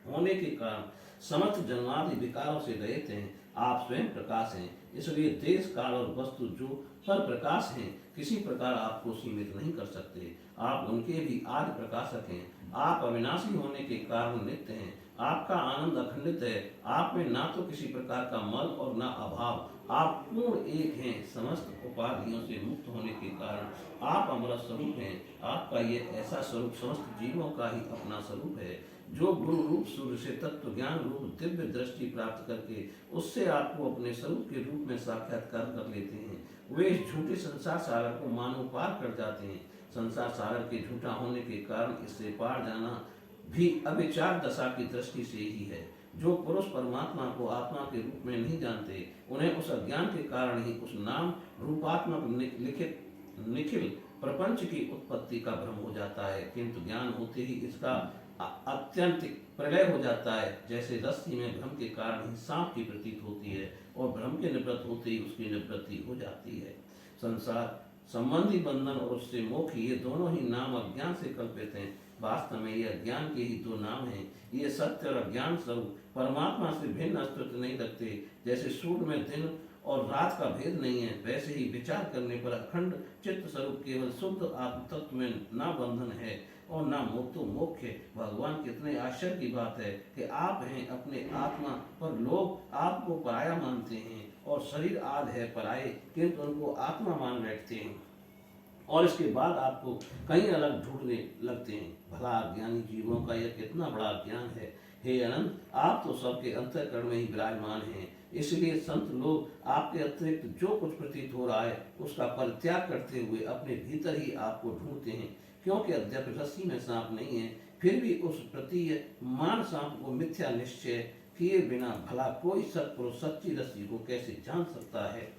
होने के कारण समस्त जन्मादि विकारों से रहित हैं। आप स्वयं प्रकाश हैं, इसलिए देश, काल और वस्तु जो पर प्रकाश हैं, किसी प्रकार आपको सीमित नहीं कर सकते। आप उनके भी आदि प्रकाशक हैं। आप अविनाशी होने के कारण नित्य हैं। आपका आनंद अखंडित है। आप में ना तो किसी प्रकार का मल और ना अभाव। आप पूर्ण एक हैं। समस्त उपाधियों से मुक्त होने के कारण आप अमृत स्वरूप हैं। आपका ये ऐसा स्वरूप समस्त जीवों का ही अपना स्वरूप है। जो गुरु रूप सूर्य से तत्व ज्ञान रूप दिव्य दृष्टि प्राप्त करके उससे आपको अपने स्वरूप के रूप में साक्षात्कार कर लेते हैं, वे इस झूठे संसार सागर को मानो पार कर जाते हैं। संसार सागर के झूठा होने के कारण इससे पार जाना भी अविचार दशा की दृष्टि से ही है। जो पुरुष परमात्मा को आत्मा के रूप में नहीं जानते, उन्हें उस अज्ञान के कारण ही उस नाम रूपात्मक लिखित निखिल प्रपंच की उत्पत्ति का भ्रम हो जाता है, किंतु ज्ञान होते ही इसका अत्यंत प्रलय हो जाता है। जैसे रस्सी में भ्रम के कारण ही सांप की प्रतीत होती है और भ्रम के निवृत्त होते ही उसकी निवृत्ति हो जाती है। संसार संबंधी बंधन और उससे मोक्ष, ये दोनों ही नाम अज्ञान से कल्पित हैं। वास्तव में ये अज्ञान के ही दो नाम हैं। ये सत्य और अज्ञान स्वरूप परमात्मा से भिन्न अस्तित्व नहीं रखते। जैसे सूर्य में दिन और रात का भेद नहीं है, वैसे ही विचार करने पर अखंड चित्त स्वरूप केवल शुद्ध आत्म तत्व में ना बंधन है और ना मुक्तो मोक्ष है। भगवान कितने आश्चर्य की बात है कि आप हैं अपने आत्मा, पर लोग आपको पराया मानते हैं और शरीर आदि है पराये, किंतु उनको आत्मा मान बैठते हैं और इसके बाद आपको कहीं अलग ढूंढने लगते हैं। भला अज्ञानी जीवों का यह कितना बड़ा ज्ञान है। हे अनंत, आप तो सबके अंतःकरण में ही विराजमान हैं, इसलिए संत लोग आपके अतिरिक्त जो कुछ प्रतीत हो रहा है उसका परित्याग करते हुए अपने भीतर ही आपको ढूंढते हैं। क्योंकि अद्यपि रस्सी में सांप नहीं है, फिर भी उस प्रतीयमान सांप को मिथ्या निश्चय किए बिना भला कोई सत्पुरुष सच्ची रस्सी को कैसे जान सकता है।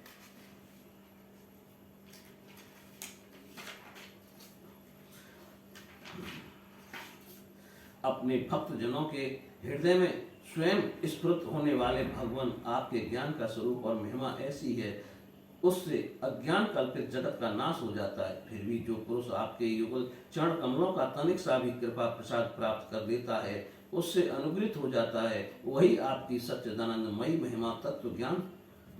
अपने भक्त जनों के हृदय में स्वयं स्फुरित होने वाले भगवान आपके ज्ञान का स्वरूप और महिमा ऐसी है, उससे अज्ञान कल्पित जगत का नाश हो जाता है। फिर भी जो पुरुष आपके युगल चरण कमलों का तनिक सा भी कृपा प्रसाद प्राप्त कर लेता है, उससे अनुग्रहित हो जाता है, वही आपकी सच्चिदानंदमयी महिमा तत्व ज्ञान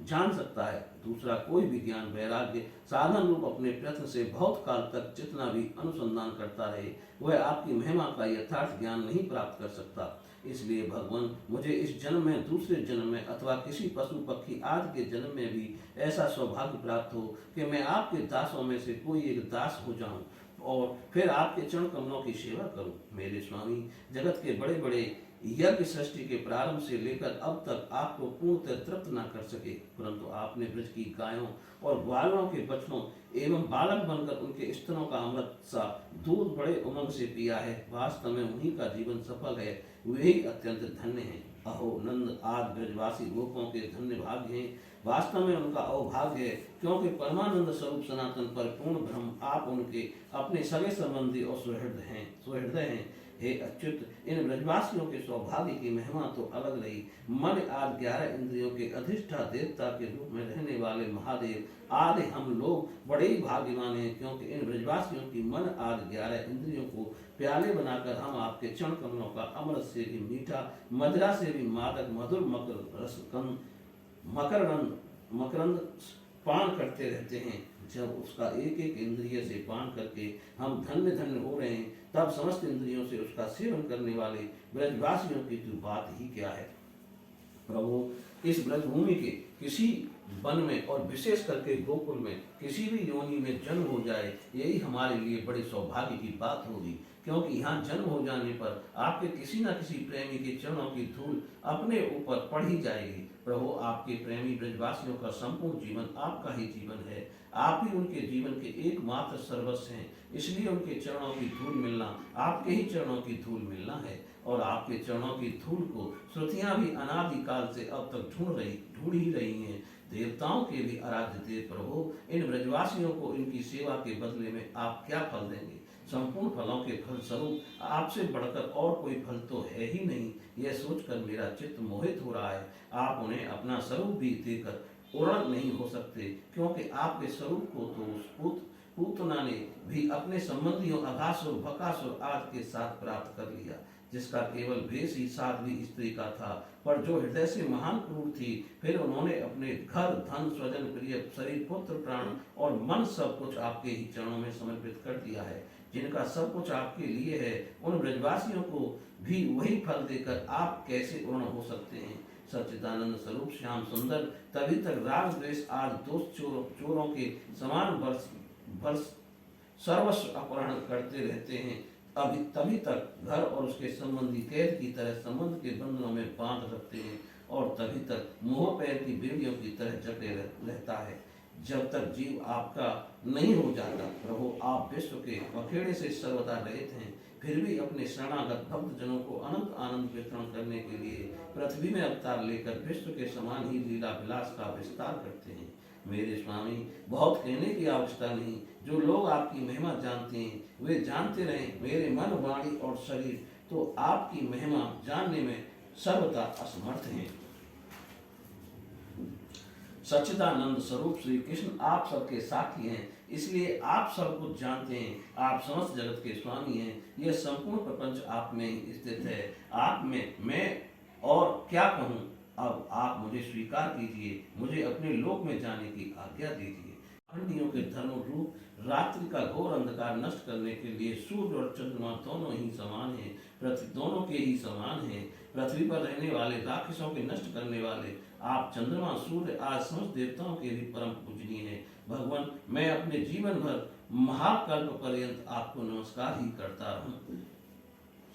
जान सकता है। दूसरा कोई भी ज्ञान वैराग्य साधन रूप अपने प्रयत्न से बहुत काल तक जितना भी अनुसंधान करता रहे, वह आपकी महिमा का यथार्थ ज्ञान नहीं प्राप्त कर सकता। इसलिए भगवान, मुझे इस जन्म में, दूसरे जन्म में अथवा किसी पशु पक्षी आदि के जन्म में भी ऐसा सौभाग्य प्राप्त हो कि मैं आपके दासों में से कोई एक दास हो जाऊं और फिर आपके चरण कमलों की सेवा करूं। मेरे स्वामी, जगत के बड़े बड़े यज्ञ सृष्टि के प्रारंभ से लेकर अब तक आपको पूर्णतः तृप्त न कर सके, परंतु आपने ब्रज की गायों और ग्वालों के बछड़ों एवं बालक बनकर उनके स्तनों का अमृत सा दूध बड़े उमंग से पिया है। वास्तव में उन्हीं का जीवन सफल है, वे ही अत्यंत धन्य हैं। अहो नंद, आदि ब्रजवासी गोपों के धन्य भाग्य हैं। वास्तव में उनका अवभाग्य है, क्योंकि परमानंद स्वरूप सनातन पर पूर्ण ब्रह्म आप उनके अपने सगे संबंधी और सुहृदय हैं। हे अच्युत, इन ब्रजवासियों के सौभाग्य की महिमा तो अलग रही। मन आदि 11 इंद्रियों के अधिष्ठा देवता के रूप में रहने वाले महादेव आदि हम लोग बड़े ही भाग्यवान हैं, क्योंकि इन ब्रजवासियों की मन आदि 11 इंद्रियों को प्याले बनाकर हम आपके चरण कमलों का अमृत से भी मीठा, मदिरा से भी मादक मधुर मकरंद पान करते रहते हैं। जब उसका एक एक इंद्रिय से पान करके हम धन्य धन्य हो रहे हैं, तब समस्त इंद्रियों से उसका सेवन करने वाले ब्रजवासियों की तो बात ही क्या है। प्रभु, इस ब्रजभूमि के किसी वन में और विशेष करके गोकुल में किसी भी योनि में जन्म हो जाए, यही हमारे लिए बड़े सौभाग्य की बात होगी, क्योंकि यहाँ जन्म हो जाने पर आपके किसी न किसी प्रेमी के चरणों की धूल अपने ऊपर पड़ ही जाएगी। प्रभु, आपके प्रेमी ब्रजवासियों का संपूर्ण जीवन आपका ही जीवन है, आप ही उनके जीवन के एकमात्र सर्वस्व हैं, इसलिए उनके चरणों की धूल मिलना आपके ही चरणों की धूल मिलना है। और आपके चरणों की धूल को श्रुतियां भी अनादिकाल से अब तक ढूंढ ही रही हैं। देवताओं के भी आराध्य देव प्रभु, इन ब्रजवासियों को इनकी सेवा के बदले में आप क्या फल देंगे। संपूर्ण फलों के फल स्वरूप आपसे बढ़कर और कोई फल तो है ही नहीं, यह सोचकर मेरा चित्त मोहित हो रहा है। आप उन्हें अपना स्वरूप भी देकर पूर्ण नहीं हो सकते, क्योंकि आपके स्वरूप को तो उस पूतना ने भी अपने संबंधियों अघासुर बकासुर आदि के साथ प्राप्त कर लिया, जिसका केवल भेष ही साध्वी स्त्री का था, पर जो हृदय से महान क्रूर थी। फिर उन्होंने अपने घर, धन, स्वजन, प्रिय, शरीर, पुत्र, प्राण और मन सब कुछ आपके ही चरणों में समर्पित कर दिया है। जिनका सब कुछ आपके लिए है, उन ब्रजवासियों को भी वही फल देकर आप कैसे पूर्ण हो सकते हैं। सच्चिदानंद स्वरूप श्याम सुंदर तभी तक राग द्वेष आदि दोष चोरों के समान वर्ष सर्वस्व अपहरण करते रहते हैं, अभी तभी तक घर और उसके संबंधी कैद की तरह संबंध के बंधनों में बांध रखते हैं और तभी तक मुंह पैर की बेड़ियों की तरह जकड़े रहता है। जब तक जीव आपका नहीं हो जाता। प्रभु आप विश्व के पखेड़े से सर्वदा रहित हैं, फिर भी अपने शरणागत भक्त जनों को अनंत आनंद वितरण करने के लिए पृथ्वी में अवतार लेकर विश्व के समान ही लीला विलास का विस्तार करते हैं। मेरे स्वामी, बहुत कहने की आवश्यकता नहीं। जो लोग आपकी महिमा जानते हैं वे जानते रहें। मेरे मन, वाणी और शरीर तो आपकी महिमा जानने में सर्वदा असमर्थ हैं। सच्चिदानंद स्वरूप श्री कृष्ण आप सबके साथी हैं, इसलिए आप सब कुछ जानते हैं। आप समस्त जगत के स्वामी हैं। यह संपूर्ण प्रपंच आप में ही स्थित है। आप में मैं और क्या कहूँ। अब आप मुझे स्वीकार कीजिए, मुझे अपने लोक में जाने की आज्ञा दीजिए। खंडियों के धर्म रूप रात्रि का घोर अंधकार नष्ट करने के लिए सूर्य और चंद्रमा दोनों ही समान हैं, पृथ्वी दोनों के ही समान हैं। पृथ्वी पर रहने वाले राक्षसों के नष्ट करने वाले आप चंद्रमा, सूर्य आज समस्त देवताओं के भी परम पूजनीय हैं। भगवान, मैं अपने जीवन भर महाकल्प पर्यंत आपको नमस्कार ही करता रहूं।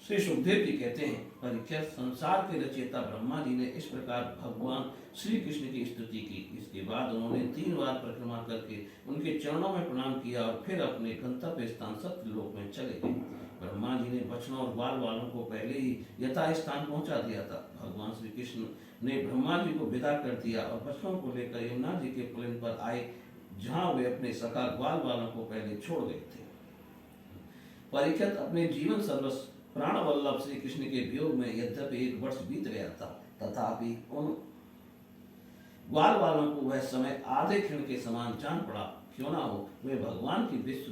श्री सुखदेव जी कहते हैं, परीक्षित, संसार के रचयिता ब्रह्मा जी ने इस प्रकार भगवान श्री कृष्ण की स्तुति की। इसके बाद उन्होंने 3 बार परिक्रमा करके उनके चरणों में प्रणाम किया और फिर अपने गंतव्य स्थान सत्यलोक में चले गए। ब्रह्मा जी ने बछड़ों और बाल वालों को पहले ही यथा स्थान पहुंचा दिया था। भगवान श्री कृष्ण ने ब्रह्मा जी को विदा कर दिया और बछड़ों को लेकर यमुना जी के पुलिन पर आए, जहाँ वे अपने सखा ग्वाल वालों को पहले छोड़ गए थे। परीक्षित, अपने जीवन सर्वस्व प्राण वल्लभ श्री कृष्ण के वियोग में यद्यपि 1 वर्ष बीत गया था, तथापि उन ग्वाल वालों को वह समय आधे क्षण के समान जान पड़ा। क्यों ना हो, वे भगवान की विश्व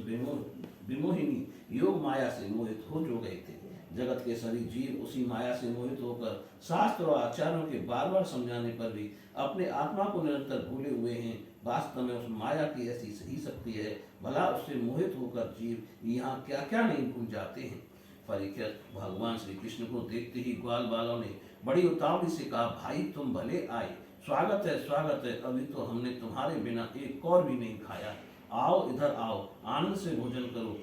विमोहिनी योग माया से मोहित हो जो गए थे। जगत के सभी जीव उसी माया से मोहित होकर शास्त्र और आचार्यों के बार बार समझाने पर भी अपने आत्मा को निरंतर भूले हुए हैं। वास्तव में उस माया की ऐसी सही शक्ति है, भला उससे मोहित होकर जीव यहाँ क्या क्या नहीं भूल जाते हैं। परीक्षित, भगवान श्री कृष्ण को देखते ही ग्वाल बालों ने बड़ी उतावली से कहा, भाई तुम भले आए, स्वागत है स्वागत है। अभी तो हमने तुम्हारे बिना एक और भी नहीं खाया। आओ, इधर आओ, आनंद से भोजन करो।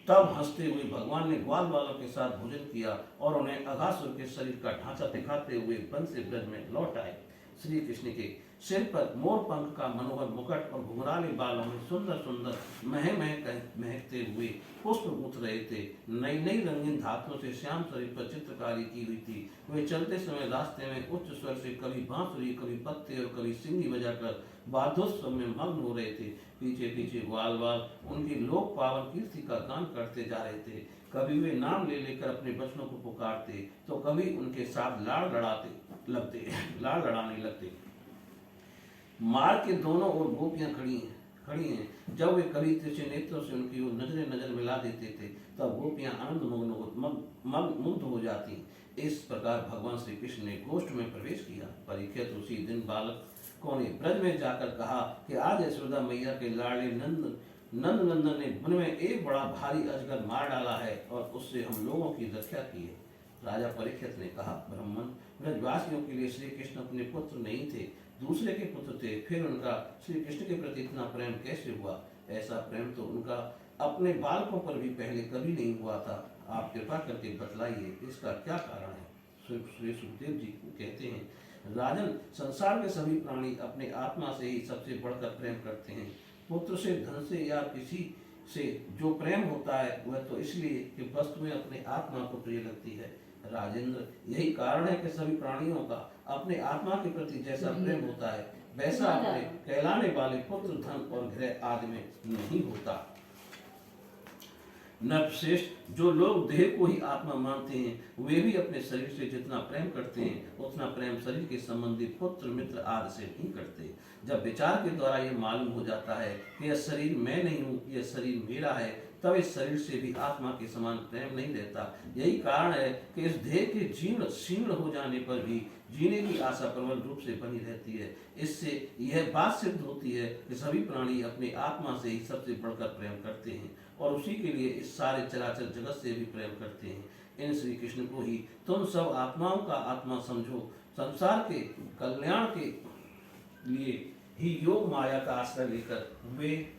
तब हंसते हुए भगवान ने ग्वाल बालों के साथ भोजन किया और उन्हें अघासुर के शरीर का ढांचा दिखाते हुए वन से ब्रज में लौट आए। श्री कृष्ण के सिर पर मोर पंख का मनोहर मुकुट और घुंघराले बालों में सुंदर सुंदर महकते हुए पुष्प उठ रहे थे। नई नई रंगीन धातुओं से श्याम शरीर पर चित्रकारी की हुई थी। वे चलते समय रास्ते में उच्च स्वर से कभी बांसुरी, कभी पत्ते और कभी सिंगी बजाकर वाद्योत्सव में मग्न हो रहे थे। पीछे पीछे ग्वाल बाल उनकी लोक पावन कीर्ति का गान करते जा रहे थे। कभी वे नाम ले लेकर अपने बच्चों को पुकारते, तो कभी उनके साथ लाड़ लड़ाने लगते। मार्ग के दोनों ओर गोपियां खड़ी हैं। जब वे कभी तिरछे नेत्रों से उनकी ओर नजर मिला देते थे, तब गोपियां आनंद मुग्ध हो जाती। इस प्रकार भगवान श्री कृष्ण ने गोष्ठ में प्रवेश किया। परीक्षित, उसी दिन बालकों ने ब्रज में जाकर कहा कि आज यशोदा मैया के लाडले नंदन ने वन में एक बड़ा भारी अजगर मार डाला है और उससे हम लोगों की रक्षा की है। राजा परीक्षित ने कहा, ब्राह्मण, ब्रजवासियों के लिए श्री कृष्ण अपने पुत्र नहीं थे, दूसरे के पुत्र थे। फिर उनका श्री कृष्ण के प्रति इतना प्रेम कैसे हुआ? ऐसा प्रेम तो उनका अपने बालकों पर भी पहले कभी नहीं हुआ था। आप कृपा करके बतलाइए, इसका क्या कारण है? श्री सुखदेव जी कहते हैं, राजन, संसार के सभी प्राणी अपने आत्मा से ही सबसे बढ़कर प्रेम करते हैं। पुत्र से, धन से या किसी से जो प्रेम होता है वह तो इसलिए कि वस्तुएं अपने आत्मा को प्रिय लगती है। राजेंद्र, यही कारण है कि सभी प्राणियों का अपने आत्मा के प्रति जैसा प्रेम होता है, वैसा अपने कहलाने वाले पुत्र, धन और गृह आदि में नहीं होता। नरश्रेष्ठ, जो लोग देह को ही आत्मा मानते हैं वे भी अपने शरीर से जितना प्रेम करते हैं उतना प्रेम शरीर के संबंधी पुत्र, मित्र आदि से नहीं करते। जब विचार के द्वारा ये मालूम हो जाता है कि यह शरीर मैं नहीं हूँ, यह शरीर मेरा है, तब इस शरीर से भी आत्मा के समान प्रेम नहीं रहता। यही कारण है कि इस देह के जीर्ण शीर्ण हो जाने पर भी जीने की आशा प्रबल रूप से बनी रहती है। इससे यह बात सिद्ध होती है कि सभी प्राणी अपने आत्मा से ही सबसे बढ़कर प्रेम करते हैं और उसी के लिए इस सारे चराचर जगत से भी प्रेम करते हैं। इन श्री कृष्ण को ही तुम सब आत्माओं का आत्मा समझो। संसार के कल्याण के लिए ही योग माया का आश्रय लेकर वे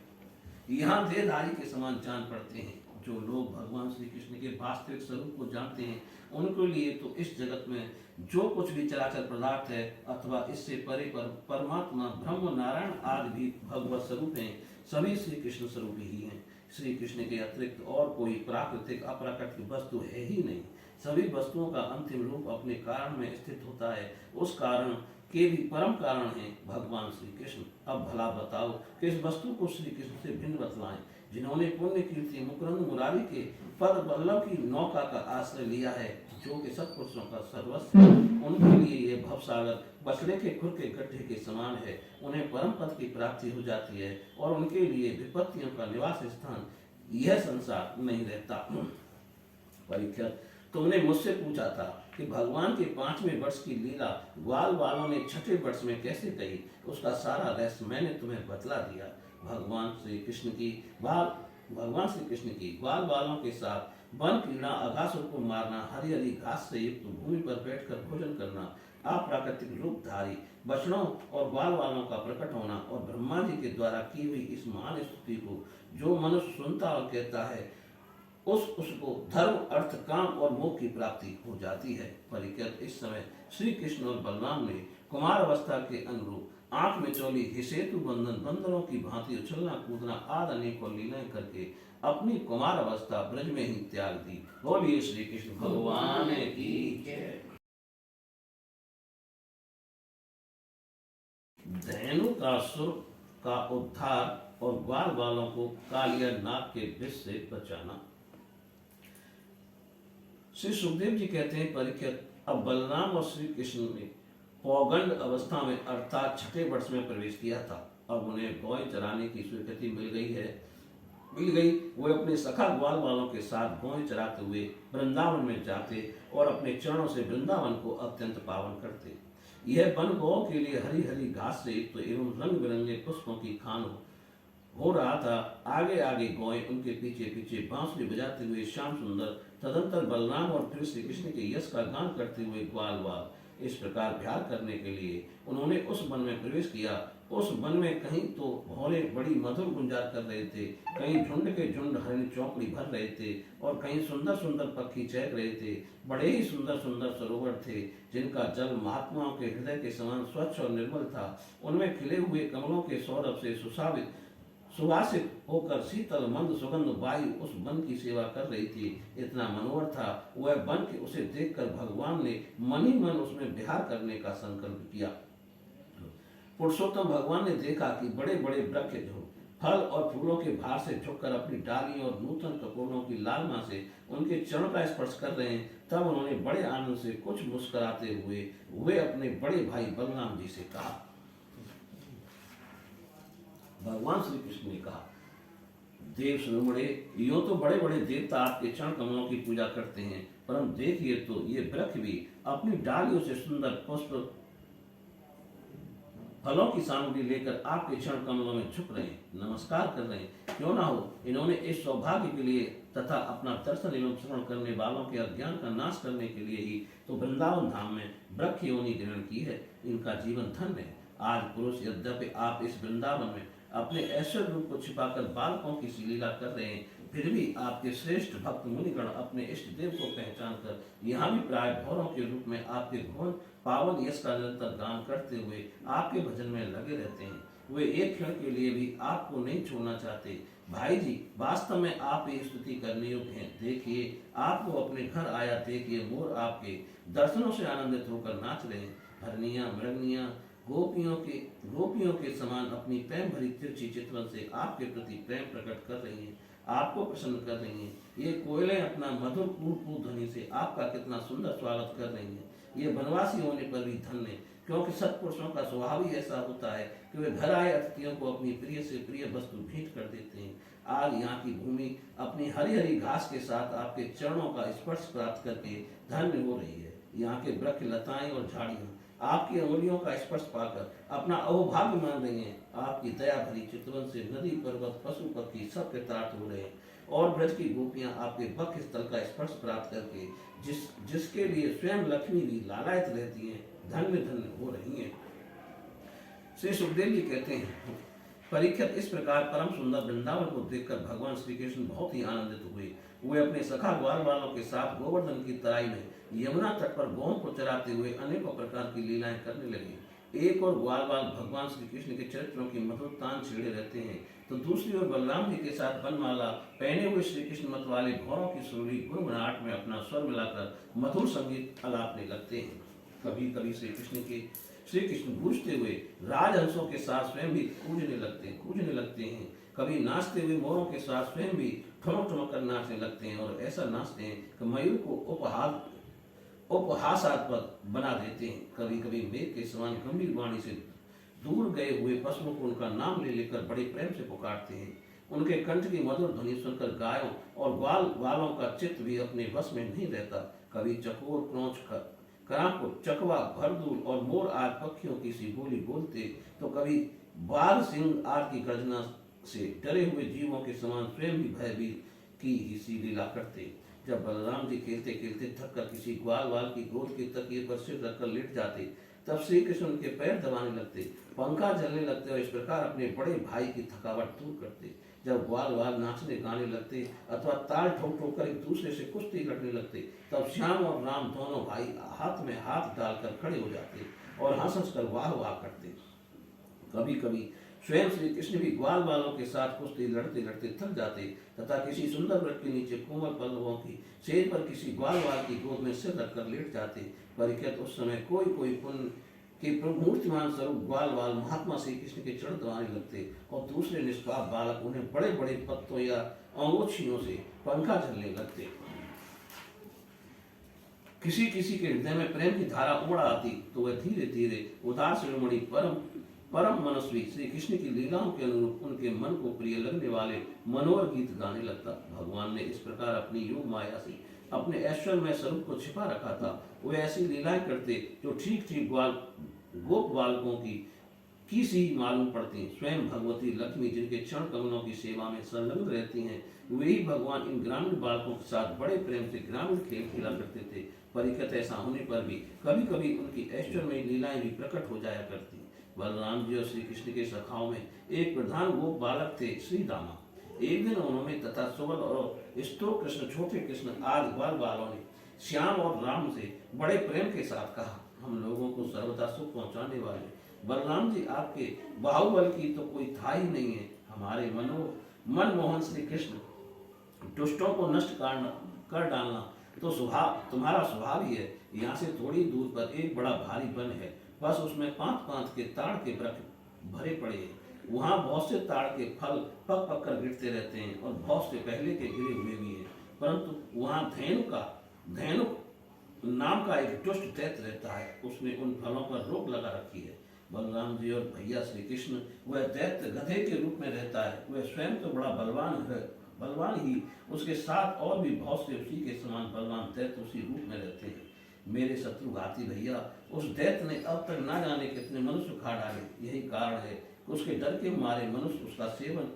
यहाँ देहधारी के समान जान पड़ते हैं। जो लोग भगवान श्री कृष्ण के वास्तविक स्वरूप को जानते हैं, उनके लिए तो इस जगत में जो कुछ भी चराचर पदार्थ है अथवा इससे परे पर परमात्मा ब्रह्म नारायण आदि भी भगवत स्वरूप हैं, सभी श्री कृष्ण स्वरूप ही हैं। श्री कृष्ण के अतिरिक्त और कोई प्राकृतिक अप्राकृतिक वस्तु है ही नहीं। सभी वस्तुओं का अंतिम रूप अपने कारण में स्थित होता है। उस कारण के भी परम कारण है भगवान श्री कृष्ण। अब भला बताओ किस वस्तु को श्री कृष्ण से भिन्न बतलाएं, जिन्होंने पुण्य कीर्ति मुकुंद मुरारी के पद वल्लभ की नौका का आश्रय लिया है, जो कि सत्पुरुषों का सर्वस्व है। उनके लिए ये भवसागर बछड़े के खुर के गड्ढे के समान है। उन्हें परम पद की प्राप्ति हो जाती है और उनके लिए विपत्तियों का निवास स्थान यह संसार नहीं रहता। परीक्षित, तुमने मुझसे पूछा था कि भगवान के 5वें वर्ष की लीला ग्वाल वालों ने 6ठे वर्ष में कैसे कही। उसका सारा रहस्य मैंने तुम्हें बतला दिया। भगवान श्री कृष्ण की ग्वाल वालों के साथ वन क्रीड़ा, अघासुर को मारना, हरी हरी घास से युक्त भूमि पर बैठकर भोजन करना, अप्राकृतिक रूपधारी बछड़ों और ग्वाल वालों का प्रकट होना और ब्रह्मा जी के द्वारा की हुई इस महान स्तुति को जो मनुष्य सुनता और कहता है, उसको धर्म, अर्थ, काम और मोक्ष की प्राप्ति हो जाती है। परीक्षित, इस समय श्री कृष्ण और बलराम ने कुमार अवस्था के अनुरूप आंख में चोली, हिसेतु बंधन, बंदरों की भांति उछलना कूदना आदि अनेकों लीलाएं करके अपनी कुमार अवस्था ब्रज में ही त्याग दी। बोलिए श्री कृष्ण भगवान की जय। धेनु का सुर का उद्धार और ग्वाल वालों को कालिया नाग के विष से बचाना। श्री सुखदेव जी कहते हैं, परीक्षित, अब बलराम और श्री कृष्ण ने पौगंड अवस्था में अर्थात 6ठे वर्ष में प्रवेश किया था। अब उन्हें गौ चराने की स्वीकृति मिल गई। वे अपने सखा ग्वाल वालों के साथ गौ चराते हुए वृंदावन में जाते और अपने चरणों से वृंदावन को अत्यंत पावन करते। यह वन गौ के लिए हरी हरी घास से युक्त एवं रंग बिरंगे पुष्पों की खान हो रहा था। आगे आगे गौएं, उनके पीछे पीछे बांसुरी बजाते हुए श्याम सुंदर, तदंतर बलराम और फिर श्री कृष्ण के यश का गान करते हुए ग्वाल वाल। इस प्रकार विहार करने के लिए उन्होंने उस वन में प्रवेश किया। उस वन में कहीं तो भौरे बड़ी मधुर गुंजार कर रहे थे, कहीं झुंड के झुंड हरिण चौकड़ी भर रहे थे और कहीं सुंदर सुंदर पक्षी चहक रहे थे। बड़े ही सुंदर सुंदर सरोवर थे, जिनका जल महात्माओं के हृदय के समान स्वच्छ और निर्मल था। उनमें खिले हुए कमलों के सौरभ से सुवासित होकर शीतल मंद सुगंध वायु उस वन की सेवा कर रही थी। इतना मनोहर था वह वन कि उसे देखकर भगवान ने मन ही मन उसमें विहार करने का संकल्प किया। पुरुषोत्तम भगवान ने देखा कि बड़े बड़े वृक्ष जो फल और फूलों के भार से झुककर अपनी डाली और नूतन कपोलों की लालमा से उनके चरण का स्पर्श कर रहे हैं। तब उन्होंने बड़े आनंद से कुछ मुस्कुराते हुए वे अपने बड़े भाई बलराम जी से कहा। भगवान श्री कृष्ण ने कहा, देव सुनमुड़े, यूं तो बड़े बड़े देवता आपके चरण कमलों की पूजा करते हैं, परंतु देखिए तो ये वृक्ष भी अपनी डालियों से सुंदर पुष्प फलों की सामग्री लेकर आपके चरण कमलों में झुक रहे हैं, नमस्कार कर रहे हैं। क्यों ना हो, इन्होंने इस सौभाग्य के लिए तथा अपना दर्शन एवं श्रवण करने वालों के अज्ञान का नाश करने के लिए ही तो वृंदावन धाम में वृक्ष योनि ग्रहण की है। इनका जीवन धन्य है। आज पुरुष यद्यपि आप इस वृंदावन में अपने ऐश्वर्य रूप को छिपाकर बालकों की लीला कर रहे हैं, फिर भी आपके श्रेष्ठ भक्त मुनिगण अपने इष्ट देव को पहचान कर यहाँ भी प्राय भौरों के रूप में आपके भुवन पावन यश का निरंतर गान करते हुए आपके भजन में लगे रहते हैं। वे एक क्षण के लिए भी आपको नहीं छोड़ना चाहते। भाई जी, वास्तव में आप ये स्तुति करने योग्य हैं। देखिए, आपको अपने घर आया देखिए, मोर आपके दर्शनों से आनंदित होकर नाच रहे हैं। हरनिया मृगनिया गोपियों के समान अपनी प्रेम भरी तिरछी चितवन से आपके प्रति प्रेम प्रकट कर रही हैं, आपको प्रसन्न कर रही हैं। ये कोयलें अपना मधुर पूर्व ध्वनि से आपका कितना सुंदर स्वागत कर रही हैं। ये वनवासी होने पर भी धन्य, क्योंकि सत्पुरुषों का स्वभाव ही ऐसा होता है कि वे घर आए अतिथियों को अपनी प्रिय से प्रिय वस्तु भेंट कर देते हैं। आज यहाँ की भूमि अपनी हरी हरी घास के साथ आपके चरणों का स्पर्श प्राप्त करके धन्य हो रही है। यहाँ के वृक्ष, लताएं और झाड़ियां आपकी अंगुलियों का स्पर्श पाकर अपना अहोभाग्य मान रही हैं। आपकी दया भरी चितवन से नदी, पर्वत, पशु पक्षी सब कृतार्थ हो रहे हैं और ब्रज की गोपियां आपके वक्ष स्थल का स्पर्श प्राप्त करके जिसके लिए स्वयं लक्ष्मी भी लालायित रहती हैं, धन्य धन्य हो रही हैं। श्री सुखदेव जी कहते हैं, परीक्षित इस प्रकार परम सुंदर वृंदावन को देखकर भगवान श्री कृष्ण बहुत ही आनंदित हुए। वे अपने सखा ग्वाल वालों के साथ गोवर्धन की तराई में यमुना तट पर गौं को चराते हुए अनेकों प्रकार की लीलाएं करने लगे। एक और ग्वाल वाल भगवान श्री कृष्ण के चरित्रों की मधुर तान छेड़े रहते हैं, तो दूसरी ओर बलराम जी के साथ बनमाला पहने हुए श्री कृष्ण मत वाले घोड़ों की सुरीली गुनगुनाहट में अपना स्वर मिलाकर मधुर संगीत अलापने लगते हैं। कभी कभी श्री कृष्ण गूंजते हुए राजहंसों के साथ स्वयं भी कूजने लगते हैं। कभी नाचते हुए मोरों के साथ स्वयं भी ठुमक ठुमक कर नाचने लगते हैं और ऐसा नाचते हैं कि मयूर को उपहासास्पद बना देते हैं। कभी कभी मेघ के समान गंभीर वाणी से दूर गए हुए पशुओं को उनका नाम ले लेकर बड़े प्रेम से पुकारते हैं। उनके कंठ की मधुर ध्वनि सुनकर गायों और ग्वाल वालों का चित्त भी अपने वश में नहीं रहता। कभी चकोर क्रोंच कराकुट चकवा भरदूल और मोर आदि पक्षियों की सी बोली बोलते, तो कभी बाघ सिंह आदि की गर्जना से डरे हुए जीवों के समान स्वयं भी भयभीत की ही सी लीला करते। जब बलराम जी खेलते खेलते थक कर किसी ग्वाल वाल की गोद के तकिए पर सिर रखकर लेट जाते, तब श्री कृष्ण उनके पैर दबाने लगते, पंखा झलने लगते और इस प्रकार अपने बड़े भाई की थकावट दूर करते। जब ग्वाल वाल नाचने गाने लगते अथवा ताल ठोक ठोक कर एक दूसरे से कुश्ती लड़ने लगते, तब श्याम और राम दोनों भाई हाथ में हाथ डालकर खड़े हो जाते और हंस हंस कर वाह वाह करते। कभी कभी स्वयं श्री कृष्ण भी ग्वाल वालों के साथ कुश्ती लड़ते लड़ते थक जाते तथा किसी सुंदर वृक्ष के नीचे कोमल पल्लवों की सेज पर किसी ग्वाल वाल की गोद में सिर रखकर लेट जाते। परीक्षित उस समय कोई कोई पुण्य के मूर्तिमान स्वरूप ग्वाल वाल महात्मा श्री कृष्ण के चरण दबाने लगते और दूसरे निष्पाप बालक उन्हें बड़े बड़े पत्तों या अंगोछियों से पंखा झलने लगते। किसी किसी के हृदय में प्रेम की धारा उमड़ आती तो वह धीरे धीरे उदास शिरोमणि परम मनस्वी श्री कृष्ण की लीलाओं के अनुरूप उनके मन को प्रिय लगने वाले मनोहर गीत गाने लगता। भगवान ने इस प्रकार अपनी योग माया से अपने ऐश्वर्यमय स्वरूप को छिपा रखा था। वे ऐसी लीलाएं करते जो ठीक ठीक गोप बालकों की सी मालूम पड़ती। स्वयं भगवती लक्ष्मी जिनके चरण कमलों की सेवा में संलग्न रहती हैं, वे ही भगवान इन ग्रामीण बालकों के साथ बड़े प्रेम से ग्रामीण खेल खेला करते थे। परीक्षित ऐसा होने पर भी कभी कभी उनकी ऐश्वर्यमय लीलाएं भी प्रकट हो जाया करती। बलराम जी और श्री कृष्ण के सखाओं में एक प्रधान गोप बालक थे श्री दामा। एक दिन उन्होंने तथा सुबल और स्त्रोक कृष्ण छोटे कृष्ण आदि ग्वाल वालों ने श्याम और राम से बड़े प्रेम के साथ कहा, हम लोगों को सर्वदा सुख पहुंचाने वाले बलराम जी, आपके बाहुबल की तो कोई था ही नहीं है। हमारे मनमोहन श्री कृष्ण दुष्टों को नष्ट कर डालना तो तुम्हारा स्वभाव ही है। यहाँ से थोड़ी दूर पर एक बड़ा भारी वन है, बस उसमें पांच पांच के ताड़ के वृक्ष भरे पड़े हैं। वहाँ बहुत से ताड़ के फल पक पक कर गिरते रहते हैं और बहुत से पहले के गिरे हुए भी हैं, परंतु वहाँ धेनु नाम का एक दुष्ट दैत्य रहता है, उसने उन फलों पर रोक लगा रखी है। बलराम जी और भैया श्री कृष्ण, वह दैत्य गधे के रूप में रहता है। वह स्वयं तो बड़ा बलवान ही, उसके साथ और भी बहुत से उसी के समान बलवान दैत्य उसी रूप में रहते हैं। मेरे शत्रु घाती भैया, उस दैत्य ने अब तक ना जाने कितने मनुष्य खा डाले। यही कारण है कि उसके डर के मारे मनुष्य उसका सेवन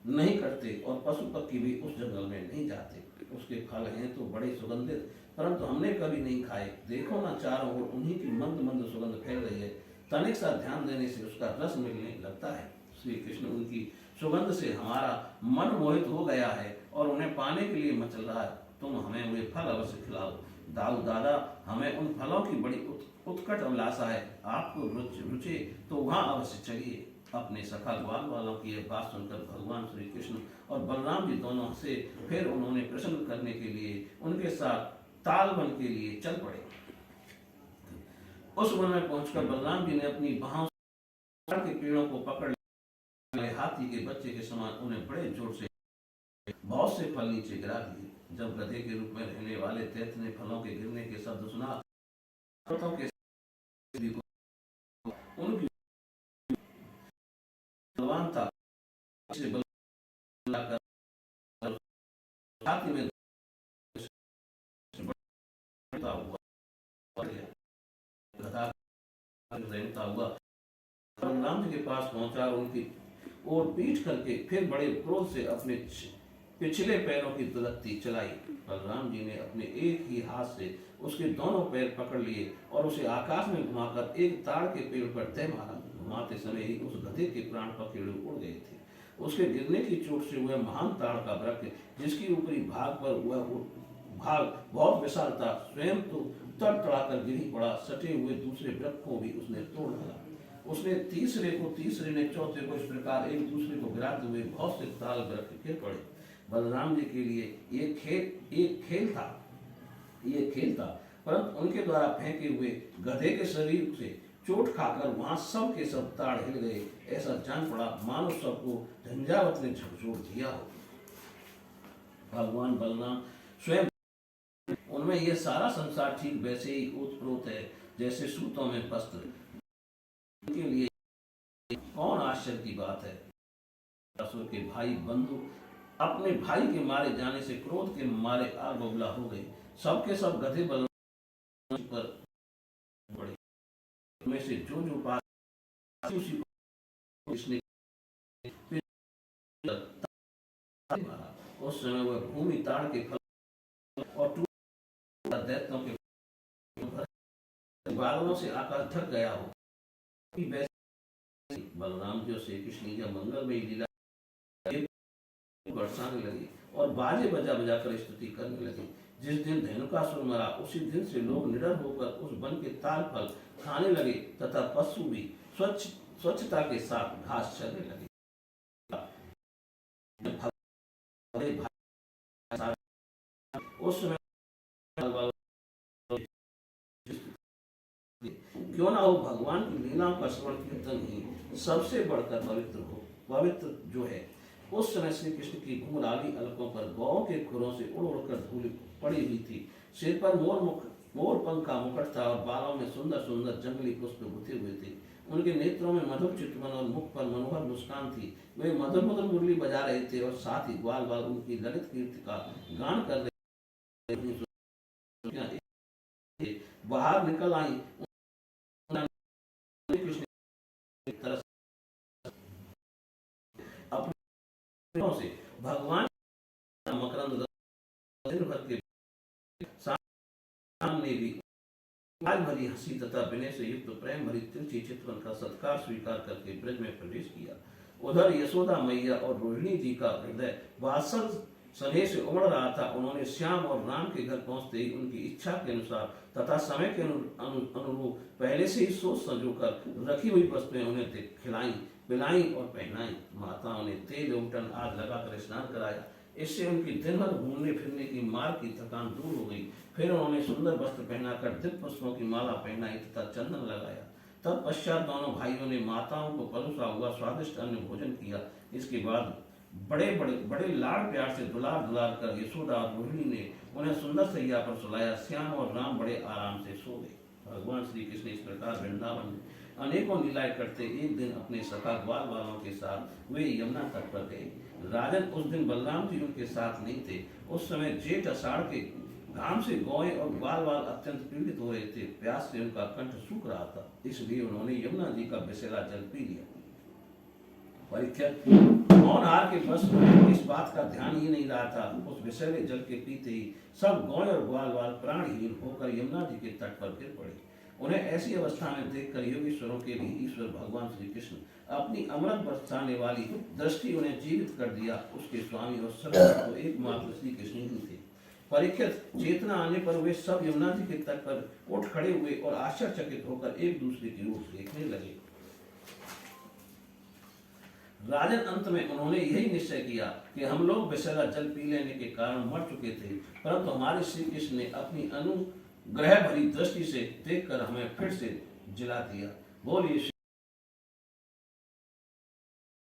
नहीं करते और पशु पक्षी भी उस जंगल में नहीं जाते। उसके फल हैं तो बड़े सुगंधित, परंतु हमने कभी नहीं खाए। देखो ना, चारों ओर उन्हीं की मंद मंद सुगंध फैल रही है। तनिक सा ध्यान देने से उसका रस मिलने लगता है। श्री कृष्ण उनकी सुगंध से हमारा मन मोहित हो गया है और उन्हें पाने के लिए मचल रहा है। तुम हमें वे फल अवश्य खिलाओ। दादा, हमें उन फलों की बड़ी उत्कट अभिलाषा है। आपको रुचे तो वहाँ अवश्य चलिए। अपने सखा ग्वाल वालों की यह बात सुनकर भगवान श्री कृष्ण और बलराम जी दोनों से फिर उन्होंने प्रसन्न करने के लिए उनके साथ तालवन के लिए चल पड़े। उस वन में पहुंचकर बलराम जी ने अपनी बाहों के पेड़ों को पकड़ हाथी के बच्चे के समान उन्हें बड़े जोर से बहुत से फल नीचे गिरा दिए। जब गधे के रूप में रहने वाले दैत्य ने फलों के गिरने के शब्द सुना, उनकी बलवान था, छाती में हुआ बलराम जी के पास पहुंचा और उनकी ओर पीठ करके फिर बड़े क्रोध से अपने पिछले पैरों की दुलत्ती चलाई। बलराम जी ने अपने एक ही हाथ से उसके दोनों पैर पकड़ लिए और उसे आकाश में घुमाकर एक ताड़ के पेड़ पर तय मारा। घुमाते समय ही उस गधे के प्राण पखेरु उड़ गए थे। उसके गिरने की चोट से वह महान ताड़ का वृक्ष, जिसकी ऊपरी भाग पर वह भाग बहुत विशाल था, स्वयं तो तड़तड़ाकर गिर ही पड़ा। सटे हुए दूसरे वृक्ष को भी उसने तोड़ डाला। उसने तीसरे ने चौथे को, इस प्रकार एक दूसरे को गिराते हुए बहुत से ताल वृक्ष गिर पड़े। बलराम जी के लिए ये खेल था, परंतु उनके द्वारा फेंके हुए गधे के शरीर से चोट खाकर वहां सब के सब ताड़ हिल गए। ऐसा जान पड़ा मानो सबको झंझावत ने झकझोर दिया हो। भगवान बलराम स्वयं, उनमें यह सारा संसार ठीक वैसे ही ओतप्रोत है जैसे सूतों में वस्त्र। उनके लिए कौन आश्चर्य की बात है। असुर के भाई बंधु अपने भाई के मारे जाने से क्रोध के मारे आग बबूला हो गए। सबके सब गधे बलराम पर पड़े। उनमें से जो पास उसी को इसने मारा। उस समय वह भूमि ताड़ के फल और टूटा दैत्यों के बादलों से आकाश ढक गया हो। बलराम जी और श्री कृष्ण जब मंगलमयी लीला बरसाने लगे और बाजे बजा बजा कर स्तुति करने लगे। जिस दिन धेनुकासुर मरा, उसी दिन से लोग निडर होकर उस वन के ताल फल खाने लगे तथा पशु भी स्वच्छता के साथ घास चरने लगे। उस समय क्यों ना हो भगवान की लीलाओं का श्रवण कीर्तन ही सबसे बढ़कर पवित्र जो है। उस समय श्री कृष्ण की घुंघराली अलकों पर गौ के खुरों से उड़ उड़कर धूल पड़ी हुई थी। सिर पर मोर पंख का मुकुट था और बालों में सुंदर सुंदर जंगली पुष्प गुथे हुए थे। उनके नेत्रों में मधुर चितवन और मुख पर मनोहर मुस्कान थी। वे मधुर मधुर मुरली बजा रहे थे और साथ ही ग्वाल बाल उनकी ललित कीर्ति का गान कर रहे थे। बाहर निकल आई से भगवान मकरंद दिन भर के सामने भी आज भरी हंसी तथा विनय से युक्त प्रेम भरी तिरछी चितवन का सत्कार स्वीकार करके ब्रज में प्रवेश किया। उधर यशोदा मैया और रोहिणी जी का हृदय वात्सल स्नेह से उमड़ रहा था। उन्होंने श्याम और राम के घर पहुंचते ही उनकी इच्छा के अनुसार तथा समय के अनुरूप पहले से ही सोच संजोकर रखी हुई वस्तुएं उन्हें खिलाई, पिलाई और पहनाई। माताओं ने तेल उमटन आग लगाकर स्नान कराया। इससे उनकी दिन भर घूमने फिरने की मार्ग की थकान दूर हो गई। फिर उन्होंने सुंदर वस्त्र पहनाकर दिव्य पुष्पों की माला पहनाई तथा चंदन लगाया। तब पश्चात दोनों भाइयों ने माताओं को परोसा हुआ स्वादिष्ट अन्न भोजन किया। इसके बाद बड़े लाड़ प्यार से दुलार कर यशोदा और रोहिणी ने उन्हें सुंदर सैया पर सुलाया। श्याम और राम बड़े आराम से सो गए। भगवान श्री कृष्ण इस प्रकार वृंदावन में अनेकों लीलाएं करते एक दिन अपने सखा ग्वाल वालों के साथ वे यमुना तट पर गए। राजन, उस दिन बलराम जी उनके साथ नहीं थे। उस समय जेठ आषाढ़ के घाम से गौएं और ग्वाल वाल अत्यंत पीड़ित हो रहे थे। प्यास से उनका कंठ सूख रहा था, इसलिए उन्होंने यमुना जी का विषैला जल पी लिया। परीक्षित होनहार के बस इस बात का ध्यान ही नहीं रहा था। उस विषैले जल के पीते ही सब गौएं और ग्वाल वाल प्राणहीन होकर यमुना जी के तट पर गिर पड़े। उन्हें ऐसी अवस्था में देखकर योगीश्वरों के भी ईश्वर भगवान श्री कृष्ण अपनी अमृत बरसाने वाली दृष्टि उन्हें जीवित कर दिया। उसके स्वामी और सर्वस्व तो एकमात्र श्री कृष्ण ही थे। परीक्षित, चेतना आने पर वे सब यमुना जी के तट पर उठ खड़े हुए और आश्चर्यचकित होकर एक दूसरे की ओर देखने लगे। राजन, अंत में उन्होंने यही निश्चय किया कि हम लोग विषैला जल पी लेने के कारण मर चुके थे, परंतु हमारे श्री कृष्ण ने अपनी अनुग्रह भरी दृष्टि से देखकर हमें फिर से जिला दिया। बोलिए